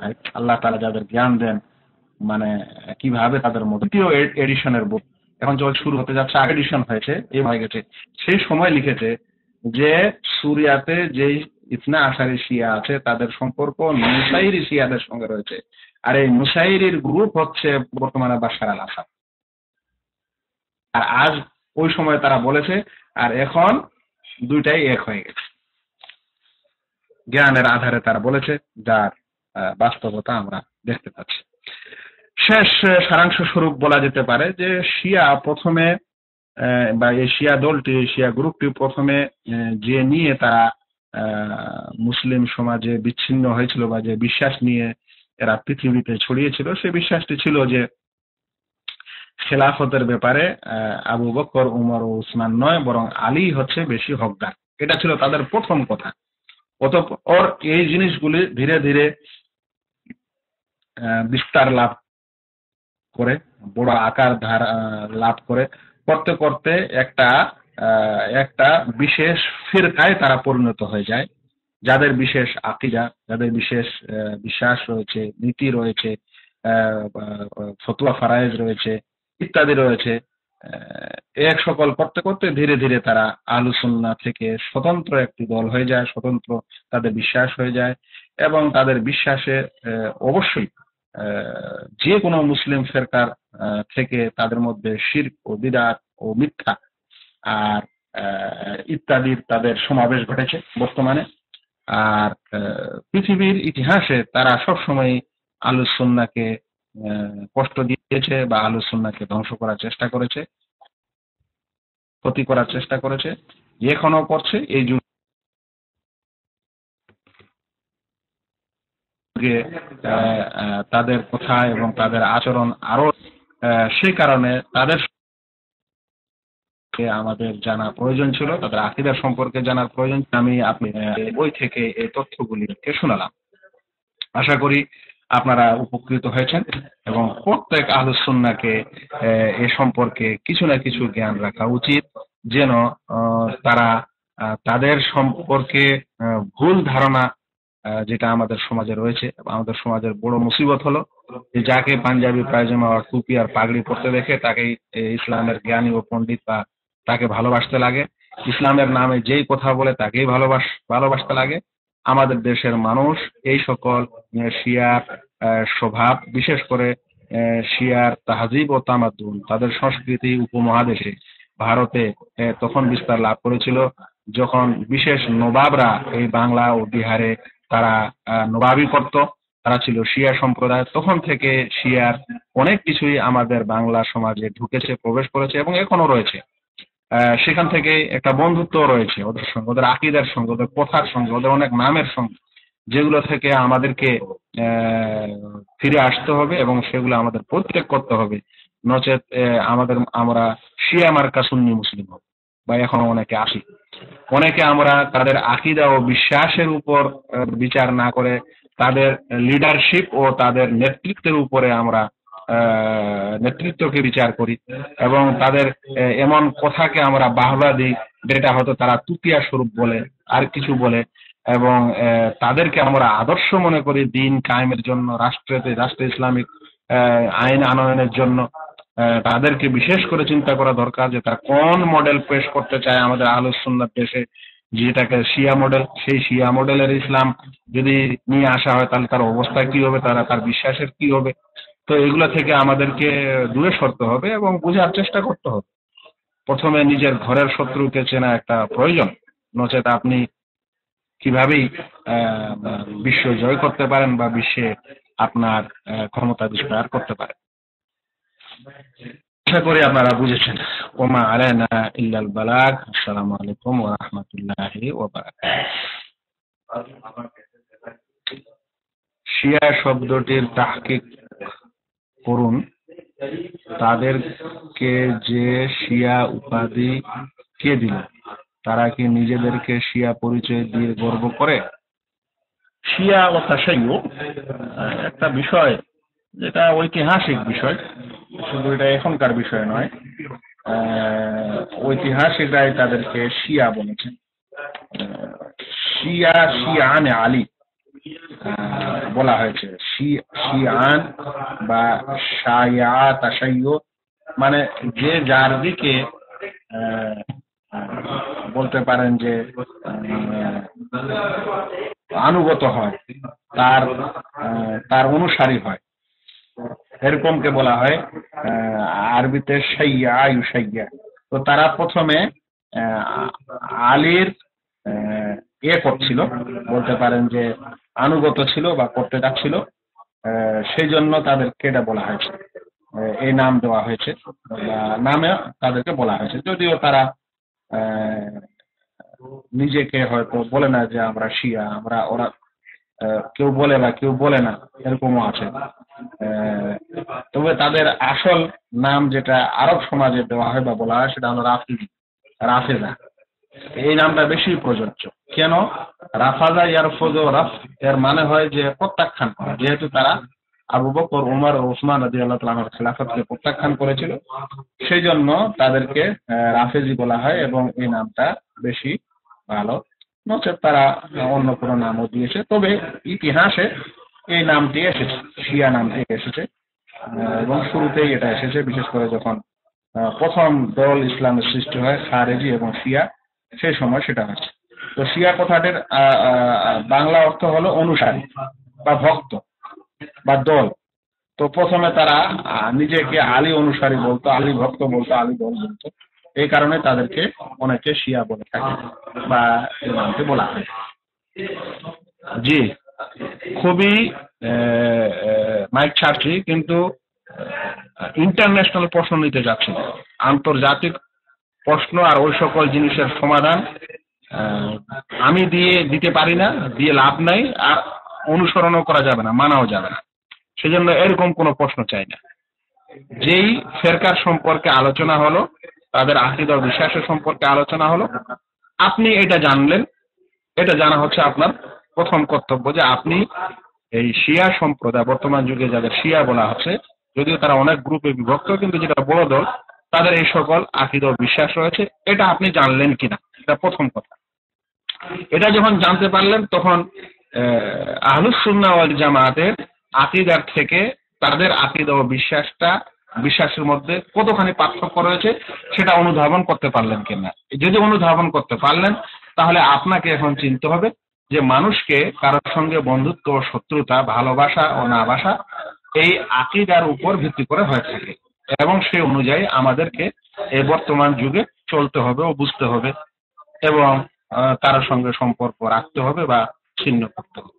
Speaker 1: ভাই, আল্লাহ তাআলা যাদের জ্ঞান দেন, মানে কিভাবে তাদের মধ্যে দ্বিতীয় এডিশনের বই এখন যখন শুরু হতে যাচ্ছে, আগে এডিশন হয়েছে, এই হয়ে গেছে, সেই সময় লিখেছে যে সুরিয়াতে যেই ইসনা আশারি শিয়া আছে তাদের সম্পর্ক নুসাইরি শিয়াদের সঙ্গে রয়েছে, আর এই নুসাইরির গ্রুপ হচ্ছে বর্তমানে বাশার আল আসাদ। আর আজ ওই সময় তারা বলেছে, আর এখন দুইটাই এক হয়ে গেছে, জ্ঞানের আধারে তারা বলেছে, যার বাস্তবতা আমরা দেখতে পাচ্ছি। শেষ সারাংশ স্বরূপ বলা যেতে পারে যে শিয়া প্রথমে বা এই শিয়া দলটি, শিয়া গ্রুপটি প্রথমে যে নিয়ে তারা মুসলিম সমাজে বিচ্ছিন্ন হয়েছিল বা যে বিশ্বাস নিয়ে এরা পৃথিবীতে ছড়িয়েছিল, সেই বিশ্বাসটি ছিল যে খেলাফতের ব্যাপারে আবু বকর, উমর ও উসমান নয়, বরং আলী হচ্ছে বেশি হকদার। এটা ছিল তাদের প্রথম কথা। অতঃপর এই জিনিসগুলি ধীরে ধীরে বিস্তার লাভ করে, বড় আকার লাভ করে, করতে করতে একটা বিশেষ ফিরকায় তারা পরিণত হয়ে যায়, যাদের বিশেষ আকিদা, যাদের বিশেষ বিশ্বাস রয়েছে, নীতি রয়েছে, ফতোয়া ফারায়েজ রয়েছে, ইত্যাদি রয়েছে। এক সকল করতে করতে ধীরে ধীরে তারা আহলুস সুন্নাহ থেকে স্বতন্ত্র একটি দল হয়ে যায়, স্বতন্ত্র তাদের বিশ্বাস হয়ে যায়, এবং তাদের বিশ্বাসে অবশ্যই যে কোনো মুসলিম ফেরকার থেকে তাদের মধ্যে শিরক ও বিদআত ও মিথ্যা আর ইত্যাদির তাদের সমাবেশ ঘটেছে বর্তমানে। আর পৃথিবীর ইতিহাসে তারা সবসময় আহলুস সুন্নাহকে কষ্ট দিয়েছে বা আহলুস সুন্নাহকে ধ্বংস করার চেষ্টা করেছে, ক্ষতি করার চেষ্টা করেছে, এখনো করছে। এই যুগে তাদের কথা এবং তাদের আচরণ আরো, সেই কারণে তাদের আমাদের জানা প্রয়োজন ছিল, তাদের আকীদা সম্পর্কে জানার প্রয়োজন। আমি আপনি বই থেকে এই তথ্যগুলিকে শোনালাম। আশা করি আপনারা উপকৃত হয়েছেন এবং প্রত্যেক আহলুস সুন্নাহকে এ সম্পর্কে কিছু না কিছু জ্ঞান রাখা উচিত, যেন তারা তাদের সম্পর্কে ভুল ধারণা যেটা আমাদের সমাজে রয়েছে, আমাদের সমাজের বড় মুসিবত হলো যে যাকে পাঞ্জাবি পায়জামা আর টুপি আর পাগড়ি পরতে দেখে তাকেই ইসলামের জ্ঞানী ও পণ্ডিত বা তাকে ভালোবাসতে লাগে, ইসলামের নামে যেই কথা বলে তাকেই ভালোবাসতে লাগে। আমাদের দেশের মানুষ এই সকল শিয়ার স্বভাব, বিশেষ করে শিয়ার তাহজিব ও তামাদ্দুন, তাদের সংস্কৃতি উপমহাদেশে ভারতে তখন বিস্তার লাভ করেছিল যখন বিশেষ নবাবরা এই বাংলা ও বিহারে তারা নবাবি করত, তারা ছিল শিয়া সম্প্রদায়। তখন থেকে শিয়ার অনেক কিছুই আমাদের বাংলা সমাজে ঢুকেছে, প্রবেশ করেছে এবং এখনো রয়েছে। সেখান থেকে একটা বন্ধুত্ব রয়েছে ওদের সঙ্গে, ওদের আকীদার সঙ্গে, ওদের কথার সঙ্গে, ওদের অনেক নামের সঙ্গে, যেগুলো থেকে আমাদেরকে ফিরে আসতে হবে এবং সেগুলো আমাদের পরিত্যাগ করতে হবে, নচেত আমরা শিয়া মার্কা সুন্নি মুসলিম হব। বা এখন অনেকে আসি, অনেকে আমরা তাদের আকীদা ও বিশ্বাসের উপর বিচার না করে তাদের লিডারশিপ ও তাদের নেতৃত্বের উপরে আমরা নেতৃত্বকে বিচার করি এবং তাদের এমন কথাকে আমরা বাহবা দিই যেটা হয়তো তারা তুতিয়া স্বরূপ বলে আর কিছু বলে, এবং তাদেরকে আমরা আদর্শ মনে করি দিন কায়েমের জন্য, রাষ্ট্রে ইসলামিক আইন আনয়নের জন্য। তাদেরকে বিশেষ করে চিন্তা করা দরকার যে তারা কোন মডেল পেশ করতে চায় আমাদের আহলুস সুন্নাত দেশে, যেটাকে শিয়া মডেল, সেই শিয়া মডেলের ইসলাম যদি নিয়ে আসা হয় তাহলে তার অবস্থা কি হবে, তার বিশ্বাসের কি হবে। তো এগুলো থেকে আমাদেরকে দূরে সরতে হবে এবং বোঝার চেষ্টা করতে হবে। প্রথমে নিজের ঘরের শত্রুকে চেনা একটা প্রয়োজন, নচেত আপনি কিভাবেই বিশ্ব জয় করতে পারেন বা বিশ্বে আপনার ক্ষমতা বিস্তার করতে পারেন। আশা করি আপনারা বুঝেছেন। ওমা আলাইনা ইল্লাল বালাগ। আসসালামু আলাইকুম ওয়া রাহমাতুল্লাহি ওয়া বারাকাতুহু। শিয়া শব্দটির তাহকিক করুন। তাদেরকে যে শিয়া উপাধি কে দিল? তারা কি নিজেদেরকে শিয়া পরিচয় দিয়ে গর্ব করে? শিয়া ও তাশাইয়্যু একটা বিষয় যেটা ঐতিহাসিক বিষয়, শুধু এটা এখনকার বিষয় নয়। ঐতিহাসিকরাই তাদেরকে শিয়া বলেছেন। শিয়ানে আলী বলা হয়েছে। শিয়ান বা শায়া তাশাইয়্যু মানে যে যার দিকে বলতে পারেন যে আনুগত হয়, তার অনুসারী হয়, এরকমকে বলা হয় আরবিতে শাইয়া ইউশাইয়া। তো তারা প্রথমে আলীর করছিল, বলতে পারেন যে আনুগত ছিল বা করতে যাচ্ছিল, সেই জন্য তাদেরকে এটা বলা হয়েছে, এই নাম দেওয়া হয়েছে বা নামে তাদেরকে বলা হয়েছে। যদিও তারা নিজেকে হয়তো বলে না যে আমরা শিয়া, ওরা কেউ বলে বা কেউ বলে না, এরকমও আছে। তবে তাদের আসল নাম যেটা আরব সমাজে দেওয়া হয় বা বলা হয় সেটা হলো রাফেজা। এই নামটা বেশি প্রযোজ্য। কেন? রাফাজা ইয়ারফুজু রাফ, এর মানে হয় যে প্রত্যাখ্যান করা। যেহেতু তারা আবু বকর, ওমর ও ওসমান রাদিয়াল্লাহু তাআলা আনহুর খেলাফতকে প্রত্যাখ্যান করেছিল, সেই জন্য তাদেরকে রাফেজি বলা হয় এবং এই নামটা বেশি ভালো। নচেত তারা অন্য কোনো নামও দিয়েছে, তবে ইতিহাসে এই নামটি এসেছে, শিয়া নামটি এসেছে এবং শুরুতেই এটা এসেছে, বিশেষ করে যখন প্রথম দল ইসলামের সৃষ্টি হয়, খারেজি এবং শিয়া, সেই সময় সেটা হয়েছে। তো শিয়া কথাটির বাংলা অর্থ হলো অনুসারী বা ভক্ত বা দল। তো প্রথমে তারা নিজেকে আলী অনুসারী বলতো, আলী ভক্ত বলতো, আলী দল বলতো। এই কারণে তাদেরকে অনেকে শিয়া বলে থাকে বা এই নামটি বলা হয়। জি, খুবই মাইক ছাড়ছি, কিন্তু ইন্টারন্যাশনাল প্রশ্ন নিতে যাচ্ছি, আন্তর্জাতিক প্রশ্ন আর ওই সকল জিনিসের সমাধান আমি দিতে পারি না, দিয়ে লাভ নাই, আর অনুসরণও করা যাবে না, মানাও যাবে না। সেজন্য এরকম কোনো প্রশ্ন চাই না। যেই ফেরকার সম্পর্কে আলোচনা হলো, তাদের আকীদা ও বিশ্বাসের সম্পর্কে আলোচনা হলো, আপনি এটা জানলেন, এটা জানা হচ্ছে আপনার প্রথম কর্তব্য, যে আপনি এই শিয়া সম্প্রদায়, বর্তমান যুগে যাদের শিয়া বলা হচ্ছে, যদিও তারা অনেক গ্রুপে বিভক্ত, কিন্তু যেটা বড় দল, তাদের এই সকল আকীদা ও বিশ্বাস রয়েছে, এটা আপনি জানলেন কিনা, এটা প্রথম কথা। এটা যখন জানতে পারলেন, তখন আহলুস সুন্নাহ ওয়াল জামাতের আকীদার থেকে তাদের আকীদা ও বিশ্বাসের মধ্যে কতখানি পার্থক্য রয়েছে সেটা অনুধাবন করতে পারলেন কিনা। যদি অনুধাবন করতে পারলেন, তাহলে আপনাকে এখন চিনতে হবে যে মানুষকে কারোর সঙ্গে বন্ধুত্ব ও শত্রুতা, ভালোবাসা ও নাবাসা এই আকীদার উপর ভিত্তি করে হয়ে থাকে, এবং সেই অনুযায়ী আমাদেরকে এই বর্তমান যুগে চলতে হবে ও বুঝতে হবে, এবং কারোর সঙ্গে সম্পর্ক রাখতে হবে বা ছিন্ন করতে হবে।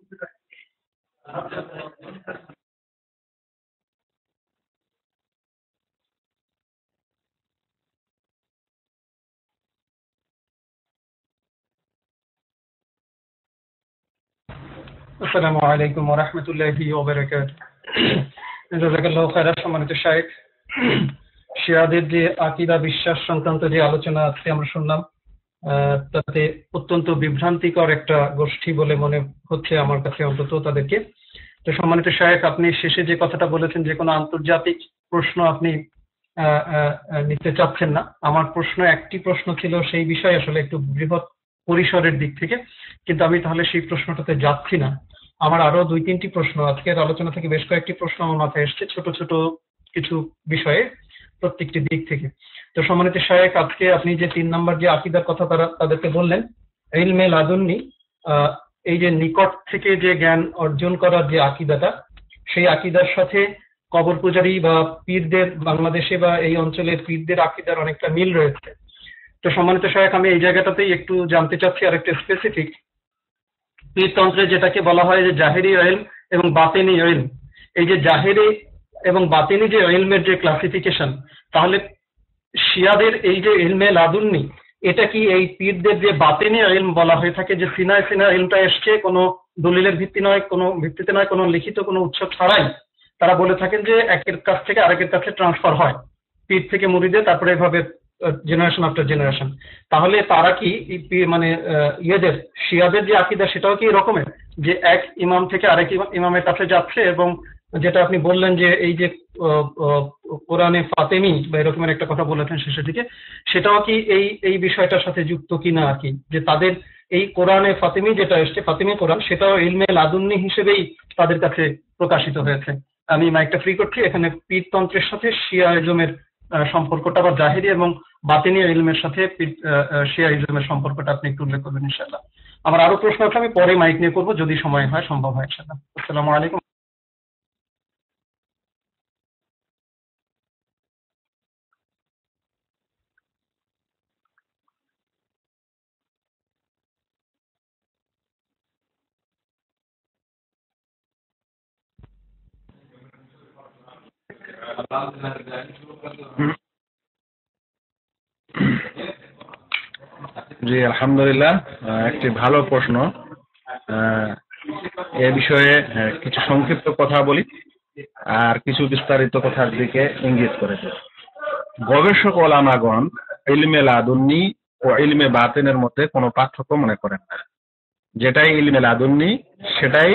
Speaker 2: আসসালামু আলাইকুম ওয়া রাহমাতুল্লাহি ওয়া বারাকাতুহু। জাযাকাল্লাহু খাইরান। সম্মানিত শায়েখ, শিয়াদের যে আকীদা বিশ্বাস সংক্রান্ত যে আলোচনা আজকে আমরা শুনলাম, তাতে অত্যন্ত বিভ্রান্তিকর একটা গোষ্ঠী বলে মনে হচ্ছে আমার কাছে, অন্তত তাদেরকে। তো সম্মানিত শায়েখ, আপনি শেষে যে কথাটা বলেছেন যে কোনো আন্তর্জাতিক প্রশ্ন আপনি নিতে চাচ্ছেন না। আমার প্রশ্ন, একটি প্রশ্ন ছিল সেই বিষয়ে, আসলে একটু বৃহৎ পরিসরের দিক থেকে, কিন্তু আমি তাহলে সেই প্রশ্নটাতে যাচ্ছি না। আমার আরো 2-3টি প্রশ্ন, আজকের আলোচনা থেকে বেশ কয়েকটি প্রশ্ন আমার মাথায় এসছে, ছোট ছোট কিছু বিষয়ে, প্রত্যেকটি দিক থেকে। তো সম্মানিত শায়েখ, আজকে আপনি যে 3 নম্বর যে আকীদার কথা তাদেরকে বললেন, ইলমে লাদুন্নি, এই যে নিকট থেকে যে জ্ঞান অর্জন করার যে আকীদাটা, সেই আকীদার সাথে কবর পূজারী বা পীরদের, বাংলাদেশে বা এই অঞ্চলের পীরদের আকীদার অনেকটা মিল রয়েছে। তো সম্মানিত শায়েখ, আমি এই জায়গাটাতেই একটু জানতে চাচ্ছি আর একটা স্পেসিফিক, পীরতন্ত্রে যেটাকে বলা হয় যে জাহেরি ইলম এবং বাতেনি ইলম, এই যে জাহেরি এবং বাতেনি যে ইলমের যে ক্লাসিফিকেশন, তাহলে শিয়াদের এই যে ইলমে লাদুন্নি, এটা কি এই পীরদের যে বাতেনি ইলম বলা হয়ে থাকে, যে সিনায় সিনায় ইলমটা এসছে কোনো দলিলের ভিত্তি নয়, কোনো ভিত্তিতে নয়, কোনো লিখিত কোনো উৎস ছাড়াই তারা বলে থাকেন যে একের কাছ থেকে আরেকের কাছে ট্রান্সফার হয়, পীর থেকে মুরিদে, তারপরে এভাবে জেনারেশন আফটার জেনারেশন। তাহলে তারা কি মানে ইয়েদের শিয়াদের যে আকীদা, সেটাও কি এরকমের, যে এক ইমাম থেকে আরেক ইমামের কাছে যাচ্ছে, এবং যেটা আপনি বললেন যে এই যে আহ, আহ, কোরআনে ফাতেমি বা এরকমের একটা কথা বলেছেন শেষের দিকে, সেটাও কি এই এই বিষয়টার সাথে যুক্ত কিনা আর কি, যে তাদের এই কোরআনে ফাতেমি যেটা এসছে, ফাতেমি কোরআন, সেটাও ইলমে লাদুন্নি হিসেবেই তাদের কাছে প্রকাশিত হয়েছে। আমি মাইকটা ফ্রি করছি, এখানে পীরতন্ত্রের সাথে শিয়া ইজমের সম্পর্কটা, বা জাহেরি এবং বাতিনি ইলমের সাথে শিয়া ইজমের সম্পর্কটা আপনি একটু উল্লেখ করবেন ইনশাআল্লাহ। আমার আরো প্রশ্ন আছে, আমি পরে মাইক নিয়ে করবো যদি সময় হয়, সম্ভব হয় ইনশাআল্লাহ। আসসালামু আলাইকুম।
Speaker 1: জি, আলহামদুলিল্লাহ। একটি ভালো প্রশ্ন। এ বিষয়ে কিছু সংক্ষিপ্ত কথা বলি আর কিছু বিস্তারিত কথার দিকে ইঙ্গিত করেছে। গবেষক ওলামাগণ ইলমে লাদুন্নি ও ইলমে বাতিনের মধ্যে কোনো পার্থক্য মনে করেন না। যেটাই ইলমে লাদুন্নি সেটাই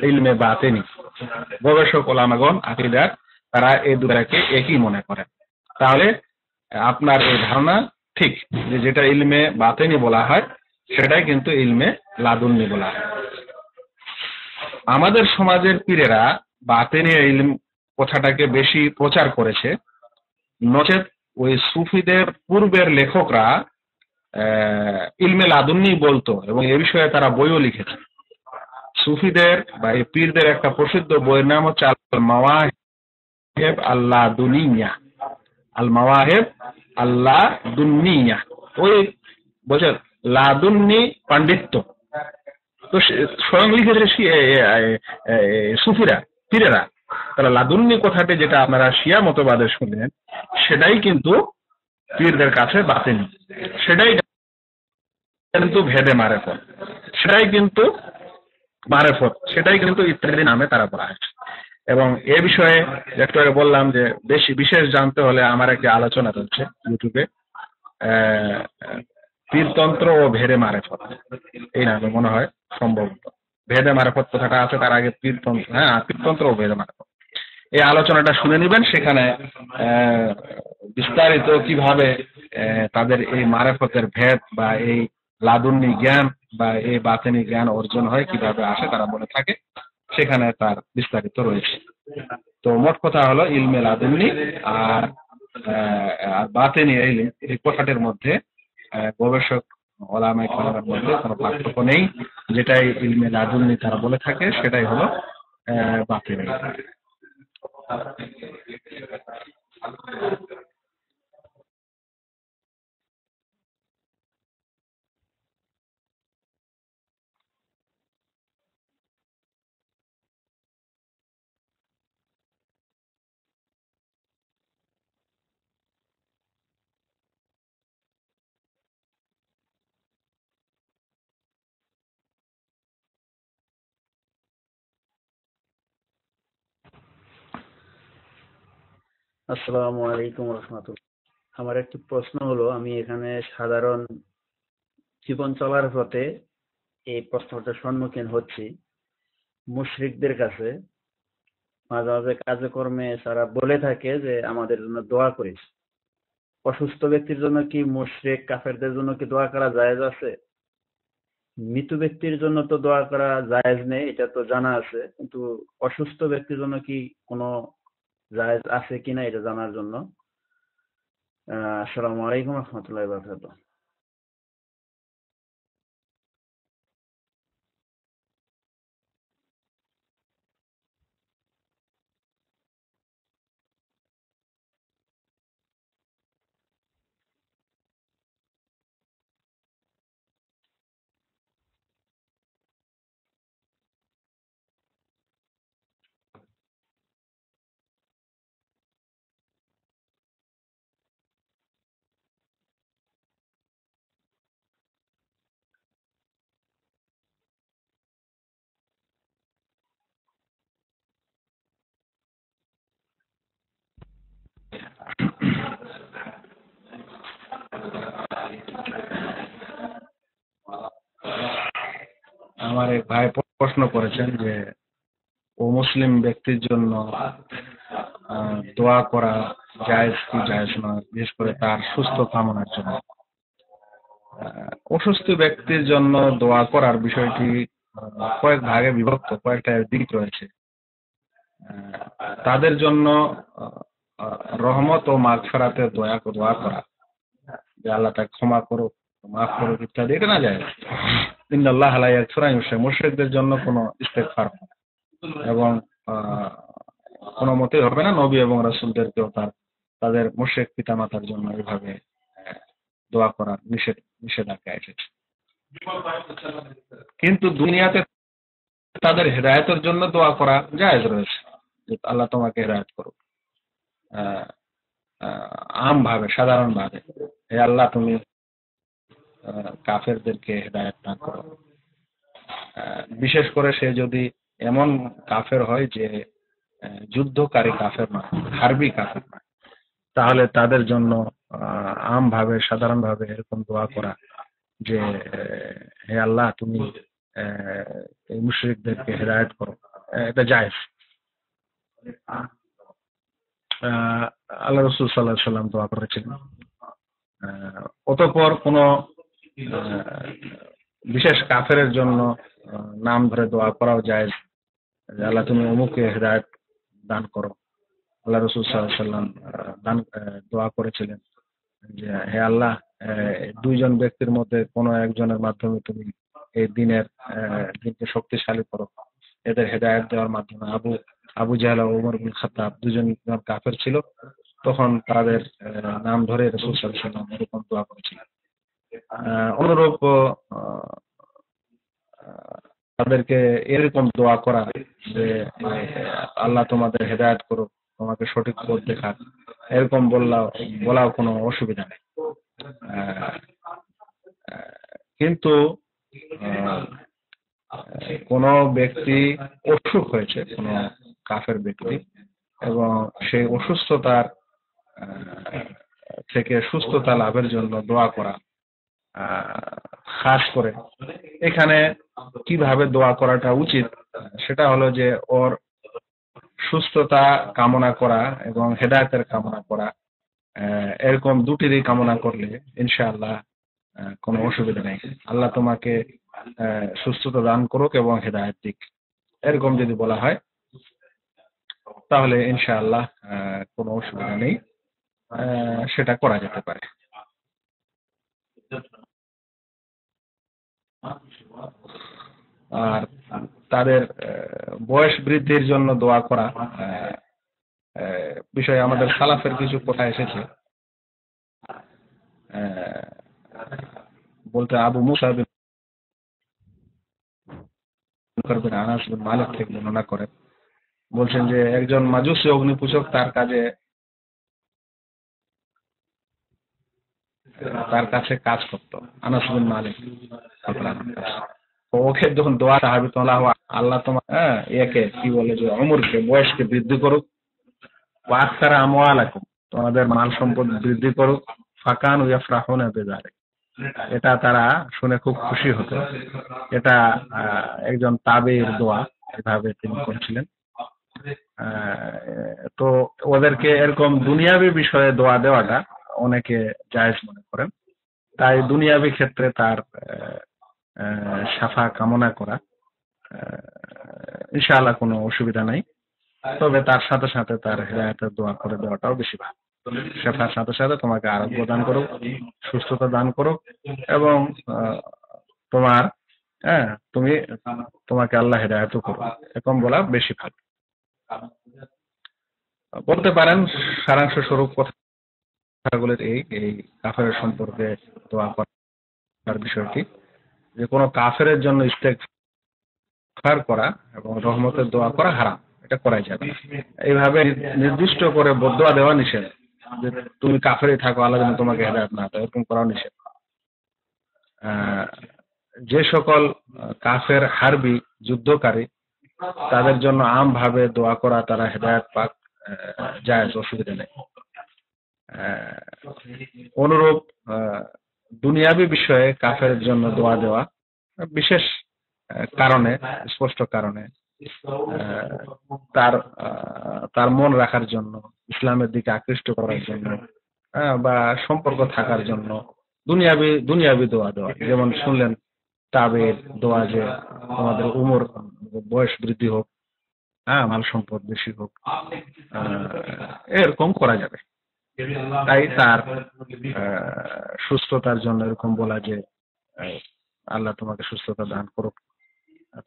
Speaker 1: ইলমে বাতিনি। গবেষক ওলামাগণ আকীদার তারা এই দুটাকে একই মনে করেন। তাহলে আপনার এই ধারণা ঠিক, যে যেটা ইলমে বাতিনি বলা হয় সেটাই কিন্তু ইলমে লাদুন্নি বলা হয়। আমাদের সমাজের পীরেরা বাতিনি ইলম কথাটাকে বেশি প্রচার করেছে, নচেত ওই সুফিদের পূর্বের লেখকরা ইলমে লাদুন্নি বলতো এবং এ বিষয়ে তারা বইও লিখেছে। সুফিদের বা এই পীরদের একটা প্রসিদ্ধ বইয়ের নাম হচ্ছে আল মাওয়াহিব আল্লাহ দুনিয়া। আল মাওয়াহিব আল্লাহ দুনিয়া, ওই বলছে লাদুন্নি পাণ্ডিত্য। তো স্বয়ং লিখেছে সুফিরা, পীরেরা। তাহলে লাদুন্নি কথাটি যেটা আপনারা শিয়া মতবাদে শুনলেন, সেটাই কিন্তু পীরদের কাছে বাতিনি, সেটাই কিন্তু ভেদে মারেফত, সেটাই কিন্তু মারেফত, সেটাই কিন্তু ইত্যাদি নামে তারা বলা হয়েছে। এবং এ বিষয়ে একটু আগে বললাম যে বেশি বিশেষ জানতে হলে আমার একটি আলোচনা চলছে ইউটিউবে, পীরতন্ত্র ও ভেদে মারেফত, এই নামে মনে হয় সম্ভবত। ভেদে মারেফত কথাটা আছে, তার আগে পীরতন্ত্র, হ্যাঁ পীরতন্ত্র ও ভেদে মারেফত, এই আলোচনাটা শুনে নেবেন। সেখানে বিস্তারিত কিভাবে তাদের এই মারেফতের ভেদ বা এই লাদুন্নি জ্ঞান বা এই বাতেনি জ্ঞান অর্জন হয়, কিভাবে আসে তারা বলে থাকে, সেখানে তার বিস্তারিত রয়েছে। তো মোট কথা হলো ইলমে লাদুন্নি আর বাতেনি ইলম, এই কথাটির মধ্যে গবেষক ওলামায়ে কেরামের মধ্যে কোনো পার্থক্য নেই। যেটাই ইলমে লাদুন্নি তারা বলে থাকে সেটাই হলো বাতেনি।
Speaker 3: আসসালামু আলাইকুম রহমতুল্লাহ। আমার একটি প্রশ্ন হলো, আমি এখানে সাধারণ জীবন চলার পথে এই প্রশ্নটার সম্মুখীন হচ্ছি। মুশরিকদের কাছে মাঝে মাঝে কাজে কর্মে তারা বলে থাকে যে আমাদের জন্য দোয়া করিস। অসুস্থ ব্যক্তির জন্য কি মুশরিক কাফেরদের জন্য কি দোয়া করা জায়েজ আছে? মৃত ব্যক্তির জন্য তো দোয়া করা জায়েজ নেই, এটা তো জানা আছে, কিন্তু অসুস্থ ব্যক্তির জন্য কি কোনো জায়েজ আছে কিনা এটা জানার জন্য। আসসালামু আলাইকুম রহমতুল্লাহি ওয়া বারাকাতুহু।
Speaker 1: আমার এক ভাই প্রশ্ন করেছেন যে মুসলিম ব্যক্তির জন্য দোয়া করা জায়েজ কি জায়েজ নয়, বিশেষ করে তার সুস্থ কামনার জন্য। অসুস্থ ব্যক্তির জন্য দোয়া করার বিষয়টি কয়েক ভাগে বিভক্ত, কয়েকটা দিক রয়েছে। তাদের জন্য রহমত ও মাগফিরাতে দোয়া করা, যে আল্লাহ তাকে ক্ষমা করুক, মাফ করুক ইত্যাদি, এটা না যায়। ইন্নাল্লাহ লা ইয়াগফিরু আন ইউশরাকা, মুশরিকদের জন্য কোনো ইস্তেগফার এবং কোনো মতেই হবে না। নবী এবং রাসূলদেরকেও তাদের মুশরিক পিতামাতার জন্য এইভাবে দোয়া করার নিষেধাজ্ঞা এসেছে। কিন্তু দুনিয়াতে তাদের হেদায়েতের জন্য দোয়া করা জায়েজ রয়েছে, যে আল্লাহ তোমাকে হেদায়েত করুক। আম ভাবে, সাধারণ ভাবে, হে আল্লাহ তুমি কাফেরদেরকে হেদায়েত দান করো। বিশেষ করে সে যদি এমন কাফের হয় যে যুদ্ধকারী কাফের নয়, হারবি কাফের নয়, তাহলে তাদের জন্য আম ভাবে, সাধারণ ভাবে এরকম দোয়া করা যে হে আল্লাহ তুমি এই মুশরিকদেরকে হেদায়েত করো, এটা জায়েজ। আল্লাহ রাসূল সাল্লাল্লাহু আলাইহি ওয়াসাল্লাম দোয়া করেছিলেন। অতঃপর কোন বিশেষ কাফেরের জন্য নাম ধরে দোয়া করাও জায়েজ, আল্লাহ তুমি অমুককে হেদায়েত দান করো। আল্লাহ রাসূল সাল্লাল্লাহু আলাইহি ওয়াসাল্লাম দোয়া করেছিলেন যে হে আল্লাহ দুইজন ব্যক্তির মধ্যে কোনো একজনের মাধ্যমে তুমি এই দিনকে শক্তিশালী করো, এদের হেদায়েত দেওয়ার মাধ্যমে। আবু জাহল ও ওমর বিন খাত্তাব দুজন কাফের ছিল, তখন তাদের নাম ধরে রাসূল সাল্লাল্লাহু আলাইহি ওয়াসাল্লাম এরকম দোয়া করেছিলেন। অনুরূপ তাদেরকে এরকম দোয়া করা যে আল্লাহ তোমাদের হেদায়েত করুক, তোমাকে সঠিক পথ দেখাক, এরকম বলাও কোনো অসুবিধা নেই। কিন্তু কোন ব্যক্তি অসুখ হয়েছে, কোন কাফের ব্যক্তি, এবং সেই অসুস্থতার থেকে সুস্থতা লাভের জন্য দোয়া করা, খাস করে এখানে কিভাবে দোয়া করাটা উচিত সেটা হলো যে ওর সুস্থতা কামনা করা এবং হেদায়েতের কামনা করা, এরকম দুটিরই কামনা করলে ইনশাআল্লাহ কোনো অসুবিধা নেই। আল্লাহ তোমাকে সুস্থতা দান করুক এবং হেদায়েত দিক, এরকম যদি বলা হয় তাহলে ইনশাআল্লাহ কোনো অসুবিধা নেই, সেটা করা যেতে পারে। আর তাদের বয়স বৃদ্ধির জন্য দোয়া করা বিষয়ে আমাদের সালাফের কিছু কথা এসেছে। বলতে আবু মুসা বিন আনাস বিন মালিক থেকে বর্ণনা করেন, বলছেন যে একজন মাজুসী অগ্নিপূজক তার কাছে কাজ করত, আনাস বিন মালিক। ওকে যখন দোয়া সাহাবী তোলা হওয়া, আল্লাহ তোমার একে কি বলে যে ওমরকে, বয়সকে বৃদ্ধি করুক, ওয়াক্তারা আমওয়ালাকুম, তোমাদের মাল সম্পদ বৃদ্ধি করুক, ফাকানু ইয়াফরাহুনা বিযালিক, এটা তারা শুনে খুব খুশি হতো। এটা একজন তাবেঈর দোয়া, এভাবে তিনি করছিলেন। তো ওদেরকে এরকম দুনিয়াবী বিষয়ে দোয়া দেওয়াটা অনেকে জায়েজ মনে করেন, তাই দুনিয়াবী ক্ষেত্রে তার শাফা কামনা করা ইনশাআল্লাহ কোনো অসুবিধা নাই। তবে তার সাথে সাথে তার হেদায়েতের দোয়া করে দেওয়াটাও বেশি ভালো। শাফার সাথে সাথে তোমাকে আরোগ্য দান করুক, সুস্থতা দান করুক, এবং তোমাকে আল্লাহ হেদায়েতও করুক, এরকম বলা বেশি ভালো। বলতে পারেন সারাংশ স্বরূপ কথাগুলোর এই কাফের সম্পর্কে দোয়া করার বিষয়টি, যে কোনো কাফেরের জন্য ইস্তেগফার করা এবং রহমতের দোয়া করা হারাম, এটা করাই যাবে না। এইভাবে নির্দিষ্ট করে বদদোয়া দেওয়া নিষেধ, যে তুমি কাফেরই থাকো, আল্লাহ যেন তোমাকে হেদায়েত না দেয়, এরকম করাও নিষেধ। যে সকল কাফের হারবি যুদ্ধকারী, তাদের জন্য আম ভাবে দোয়া করা, তারা হেদায়েত পাক, জায়েজ, অসুবিধা নেই। অনুরূপ দুনিয়াবী বিষয়ে কাফেরের জন্য দোয়া দেওয়া বিশেষ কারণে, স্পষ্ট কারণে, তার তার মন রাখার জন্য, ইসলামের দিকে আকৃষ্ট করার জন্য, বা সম্পর্ক থাকার জন্য দুনিয়াবী দোয়া দেওয়া। যেমন শুনলেন তাবের দোয়া যে আমাদের উমর বয়স বৃদ্ধি হোক, মাল সম্পদ বেশি হোক, এরকম করা যাবে। তাই তার সুস্থতার জন্য এরকম বলা যে আল্লাহ তোমাকে সুস্থতা দান করুক,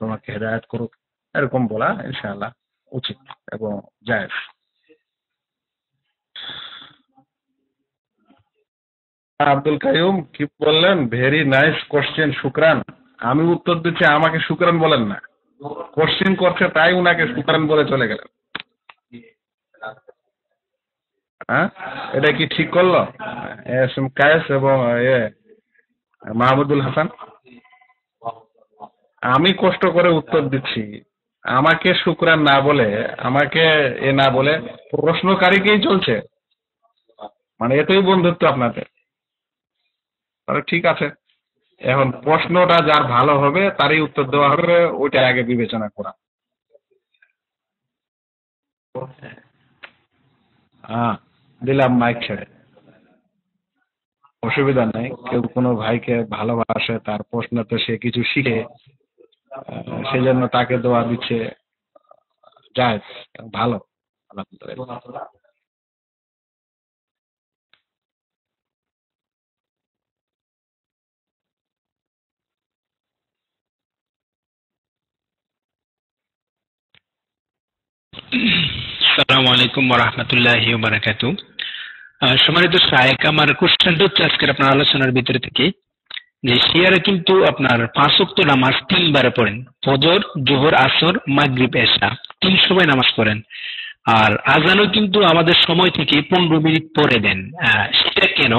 Speaker 1: তোমাকে হেদায়েত করুক, এরকম বলা ইনশাআল্লাহ উচিত এবং জায়েজ। আব্দুল কাইয়ুম কি বললেন? ভেরি নাইস কোশ্চেন, শুকরান। আমি উত্তর দিচ্ছি, আমাকে শুকরান বলেন না। কোশ্চেন করছে তাই উনাকে শুকরান বলে চলে গেলেন। হ্যাঁ, এটা কি ঠিক করলো এস এম কায়েস এবং মাহমুদুল হাসান? আমি কষ্ট করে উত্তর দিচ্ছি, আমাকে শুকরান না বলে, আমাকে না বলে প্রশ্নকারীকেই চলছে। মানে এতই বন্ধুত্ব আপনাদের। তাহলে ঠিক আছে, এখন প্রশ্নটা যার ভালো হবে তারই উত্তর দেওয়া হবে, ওইটা আগে বিবেচনা করা। দিলাম মাইক ছেড়ে, অসুবিধা নেই। কেউ কোনো ভাইকে ভালোবাসে, তার প্রশ্নতে সে কিছু শিখে, সেজন্য তাকে দোয়া দিচ্ছে, জায়েজ, ভালো। আলহামদুলিল্লাহ।
Speaker 4: আসসালামু আলাইকুম ওয়া রাহমাতুল্লাহি ওয়া বারাকাতুহু। সম্মানিত শায়েখ, আমার কোশ্চেনটা হচ্ছে আজকের আপনার আলোচনার ভিতরে থেকে যে শিয়ারা কিন্তু আপনার 5 ওয়াক্ত নামাজ 3 বারে পড়েন, ফজর, জোহর, আসর, মাগরিব, এশা, 3 সময় নামাজ পড়েন। আর আজানও কিন্তু আমাদের সময় থেকে 15 মিনিট পরে দেন। সেটা কেন?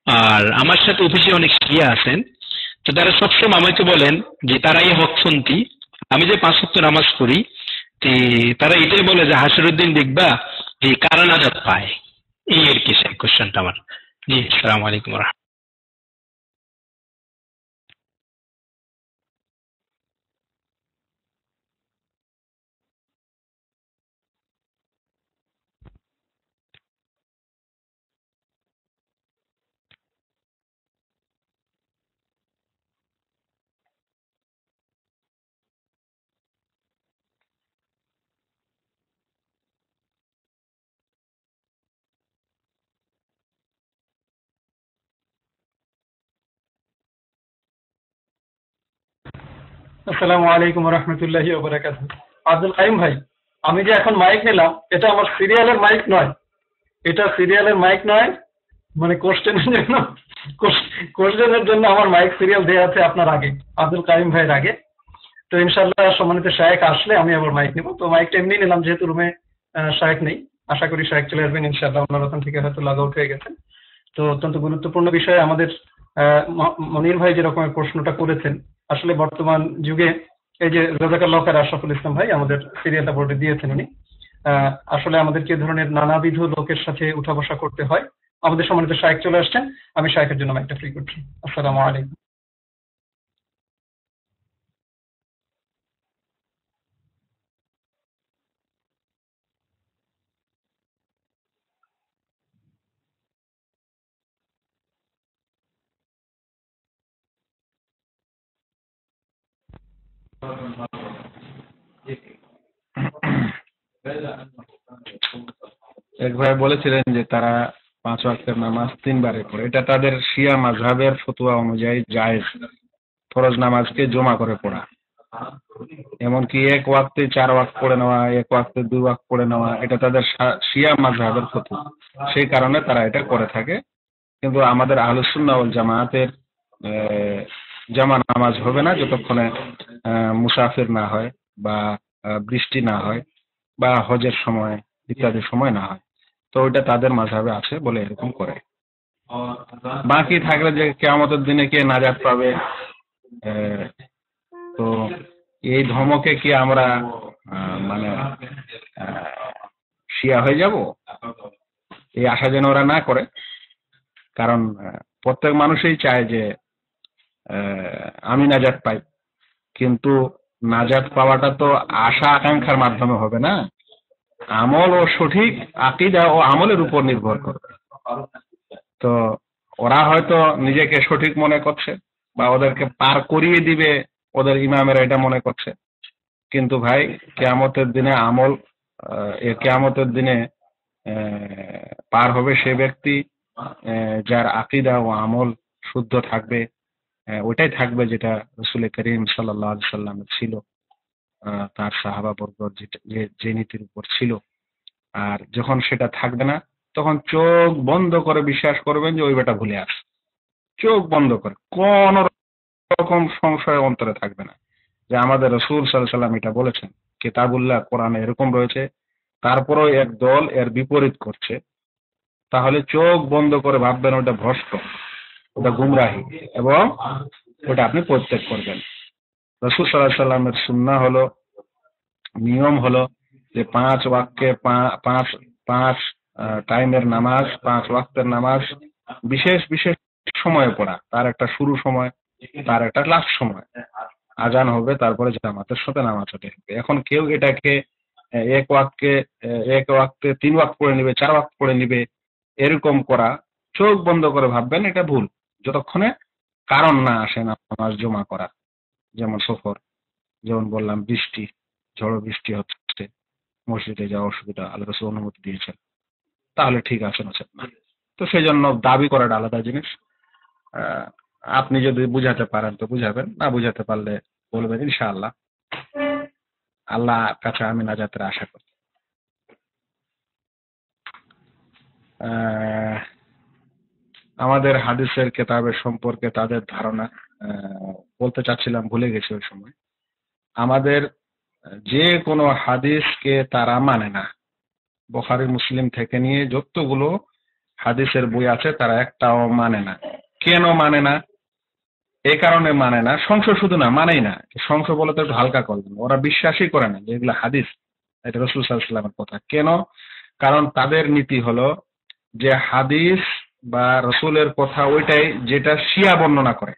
Speaker 4: আর আমার সাথে অফিসে অনেক শিয়া আছেন, তো তারা সবসময় আমাকে বলেন যে তারা এই হকপন্থী, আমি যে 5 ওয়াক্ত নামাজ পড়ি, তারা এটাই বলে যে হাসরুদ্দিন দেখবা যে কারা নাজাত পায়। এই আর কি সেই কোশ্চেনটা আমার। জি, আসসালামু আলাইকুম।
Speaker 2: আসসালামু আলাইকুম ওয়া রাহমাতুল্লাহি ওয়া বারাকাতুহু। আব্দুল কাইয়ুম ভাই, আমি যে এখন মাইক নিলাম, এটা আমার সিরিয়ালের মাইক নয়। এটা সিরিয়ালের মাইক নয়, মানে কোশ্চেনের জন্য আমার মাইক সিরিয়াল দেওয়া আছে আপনার আগে, আব্দুল কাইয়ুম ভাইয়ের আগে। তো ইনশাআল্লাহ সম্মানিত শায়েখ আসলে আমি আবার মাইক নেব। তো মাইকটা এমনি নিলাম যেহেতু রুমে শায়েখ নেই। আশা করি শায়েখ চলে আসবেন ইনশাআল্লাহ, ওনার ওখান থেকে হয়তো লগ আউট হয়ে গেছেন। তো অত্যন্ত গুরুত্বপূর্ণ বিষয় আমাদের মনির ভাই যে রকমের প্রশ্নটা করেছেন, আসলে বর্তমান যুগে এই যে জাযাকাল্লাহু খাইর আশরাফুল ইসলাম ভাই আমাদের সিরিয়ালটা বোর্ডে দিয়েছেন উনি, আসলে আমাদেরকে এই ধরনের নানাবিধ লোকের সাথে উঠা বসা করতে হয়। আমাদের সম্মানিত শায়েখ চলে আসছেন, আমি শায়েখের জন্য মাইকটা ফ্রি করছি। আসসালামু আলাইকুম।
Speaker 1: এক ভাই বলেছিলেন যে তারা 5 ওয়াক্তের নামাজ 3 বারে পড়ে, এটা তাদের শিয়া মাযহাবের ফতোয়া অনুযায়ী জায়েজ। ফরজ নামাজকে জমা করে পড়া, এমনকি 1 ওয়াক্তে 4 ওয়াক্ত পড়ে নেওয়া, 1 ওয়াক্তে 2 ওয়াক্ত পড়ে নেওয়া, এটা তাদের শিয়া মাযহাবের ফতোয়া। সেই কারণে তারা এটা করে থাকে। কিন্তু আমাদের আহলুস সুন্নাহ ওয়াল জামাতের জামা নামাজ হবে না যতক্ষণে মুসাফির না হয়, বা বৃষ্টি না হয়, বা হজের সময় ইত্যাদি সময় না হয়। তো ওইটা তাদের মাযহাবে আছে বলে এরকম করে। বাকি থাকলে যে কিয়ামতের দিনে কে নাজাত পাবে, তো এই ধমকে কি আমরা মানে শিয়া হয়ে যাব? এই আশা যেন ওরা না করে, কারণ প্রত্যেক মানুষই চায় যে আমি নাজাত পাই, কিন্তু নাজাত পাওয়াটা তো আশা আকাঙ্ক্ষার মাধ্যমে হবে না, আমল ও সঠিক আকীদা ও আমলের উপর নির্ভর করবে। তো ওরা হয়তো নিজেকে সঠিক মনে করছে বা ওদেরকে পার করিয়ে দিবে ওদের ইমামেরা এটা মনে করছে, কিন্তু ভাই কিয়ামতের দিনে আমল কিয়ামতের দিনে পার হবে সে ব্যক্তি যার আকীদা ও আমল শুদ্ধ থাকবে, ওইটাই থাকবে যেটা রাসূল করিম সাল্লাল্লাহু আলাইহি সাল্লামের ছিল, তার সাহাবাবর্গ যে নীতির উপর ছিল। আর যখন সেটা থাকবে না, তখন চোখ বন্ধ করে বিশ্বাস করবেন যে ওই বেটা ভুলে আসে, চোখ বন্ধ করে, কোন রকম সংশয় অন্তরে থাকবে না যে আমাদের রাসূল সাল্লাল্লাহু আলাইহি সাল্লাম এটা বলেছেন, কিতাবুল্লাহ কোরআনে এরকম রয়েছে, তারপরেও এক দল এর বিপরীত করছে, তাহলে চোখ বন্ধ করে ভাববেন ওটা ভ্রষ্ট, ওটা গুমরাহি, এবং ওটা আপনি পরিত্যাগ করবেন। রাসূল সাল্লাল্লাহু আলাইহি সাল্লামের সুন্নাহ হলো, নিয়ম হলো যে 5 ওয়াক্তে 5 টাইমের নামাজ, 5 ওয়াক্তের নামাজ বিশেষ বিশেষ সময়ে পড়া, তার একটা শুরু সময়, তার একটা লাস্ট সময়, আজান হবে তারপরে জামাতের সাথে নামাজ হবে। এখন কেউ এটাকে এক ওয়াক্তে 3 ওয়াক্ত পড়ে নিবে, 4 ওয়াক্ত পড়ে নিবে, এরকম করা, চোখ বন্ধ করে ভাববেন এটা ভুল, যতক্ষণে কারণ না আসে নামাজ জমা করা। যেমন সফর, যেমন বললাম বৃষ্টি, ঝড়ো বৃষ্টি হচ্ছে, মসজিদে যাওয়া অসুবিধা, আল্লাহ রাসূল অনুমতি দিয়েছেন, তাহলে ঠিক আছে, নচেত না। তো সেই জন্য দাবি করাটা আলাদা জিনিস। আপনি যদি বুঝাতে পারেন তো বুঝাবেন, না বুঝাতে পারলে বলবেন ইনশাআল্লাহ। আল্লাহ কাছে আমি নাজাতের আশা করি। আমাদের হাদিসের কেতাবের সম্পর্কে তাদের ধারণা বলতে চাচ্ছিলাম, ভুলে গেছি ওই সময়। আমাদের যে কোনো হাদিসকে তারা মানে না, বুখারী মুসলিম থেকে নিয়ে যতগুলো হাদিসের বই আছে তারা একটাও মানে না। কেন মানে না? এই কারণে মানে না, সংশয় শুধু না, মানেই না। সংশয় বলে তো একটু হালকা করবেন, ওরা বিশ্বাসই করে না যে এগুলো হাদিস, এটা রাসূল সাল্লাল্লাহু আলাইহি ওয়াসাল্লামের কথা। কেন? কারণ তাদের নীতি হলো যে হাদিস বা রাসূলের কথা ওইটাই যেটা শিয়া বর্ণনা করে,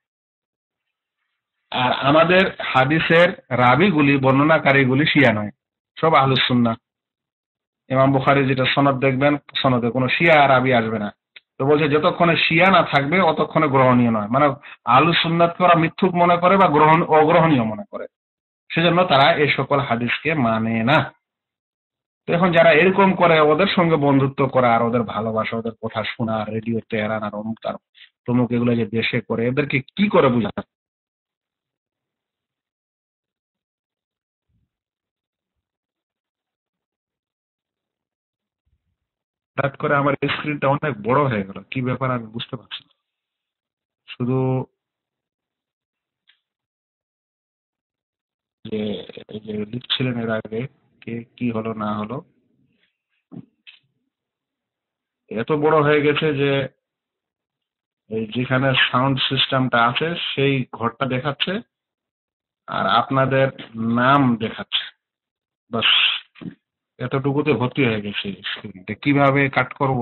Speaker 1: আর আমাদের হাদিসের রাবিগুলি, বর্ণনাকারীগুলি শিয়া নয়, সব আহলুস সুন্নাহ। ইমাম বুখারী যেটা সনদ দেখবেন, সনদে কোনো শিয়া রাবি আসবে না। তো বলছে যতক্ষণে শিয়া না থাকবে অতক্ষণে গ্রহণীয় নয়, মানে আহলুস সুন্নাতকে ওরা মিথ্যুক মনে করে বা অগ্রহণীয় মনে করে, সেজন্য তারা এই সকল হাদিসকে মানে না। তো এখন যারা এরকম করে, ওদের সঙ্গে বন্ধুত্ব করা আর ওদের ভালোবাসা, ওদের কথা শোনা, রেডিও তেহরান আর অমুক তার তমুক এগুলো যে দেশে করে, এদেরকে কি করে বুঝাতে? হঠাৎ করে আমার স্ক্রিনটা অনেক বড় হয়ে গেল, কি ব্যাপার আমি বুঝতে পারছি না। শুধু যে এই যে লিখছিলেন এর আগে, কে কি হলো না হলো, এত বড় হয়ে গেছে যে এই যেখানে সাউন্ড সিস্টেমটা আছে সেই ঘরটা দেখাচ্ছে আর আপনাদের নাম দেখাচ্ছে, বাস এতটুকুতে ভর্তি হয়ে গেছে স্ক্রিনটা। কিভাবে কাট করব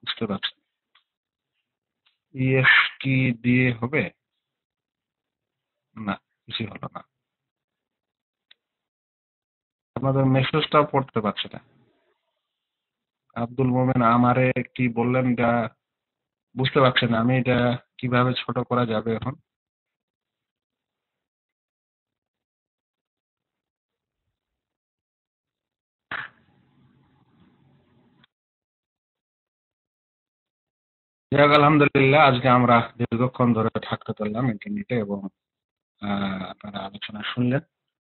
Speaker 1: বুঝতে পারছি। ইএস কি দিয়ে হবে? না, কিছু হলো না। আপনাদের মেসেজটা পড়তে পারছি না। আব্দুল মোমেন আমারে কি বললেন এটা বুঝতে পারছি না, আমি এটা কিভাবে ছোট করা যাবে এখন? যাক, আলহামদুলিল্লাহ, আজকে আমরা দীর্ঘক্ষণ ধরে থাকতে পারলাম ইন্টারনেটে এবং আপনারা আলোচনা শুনলেন।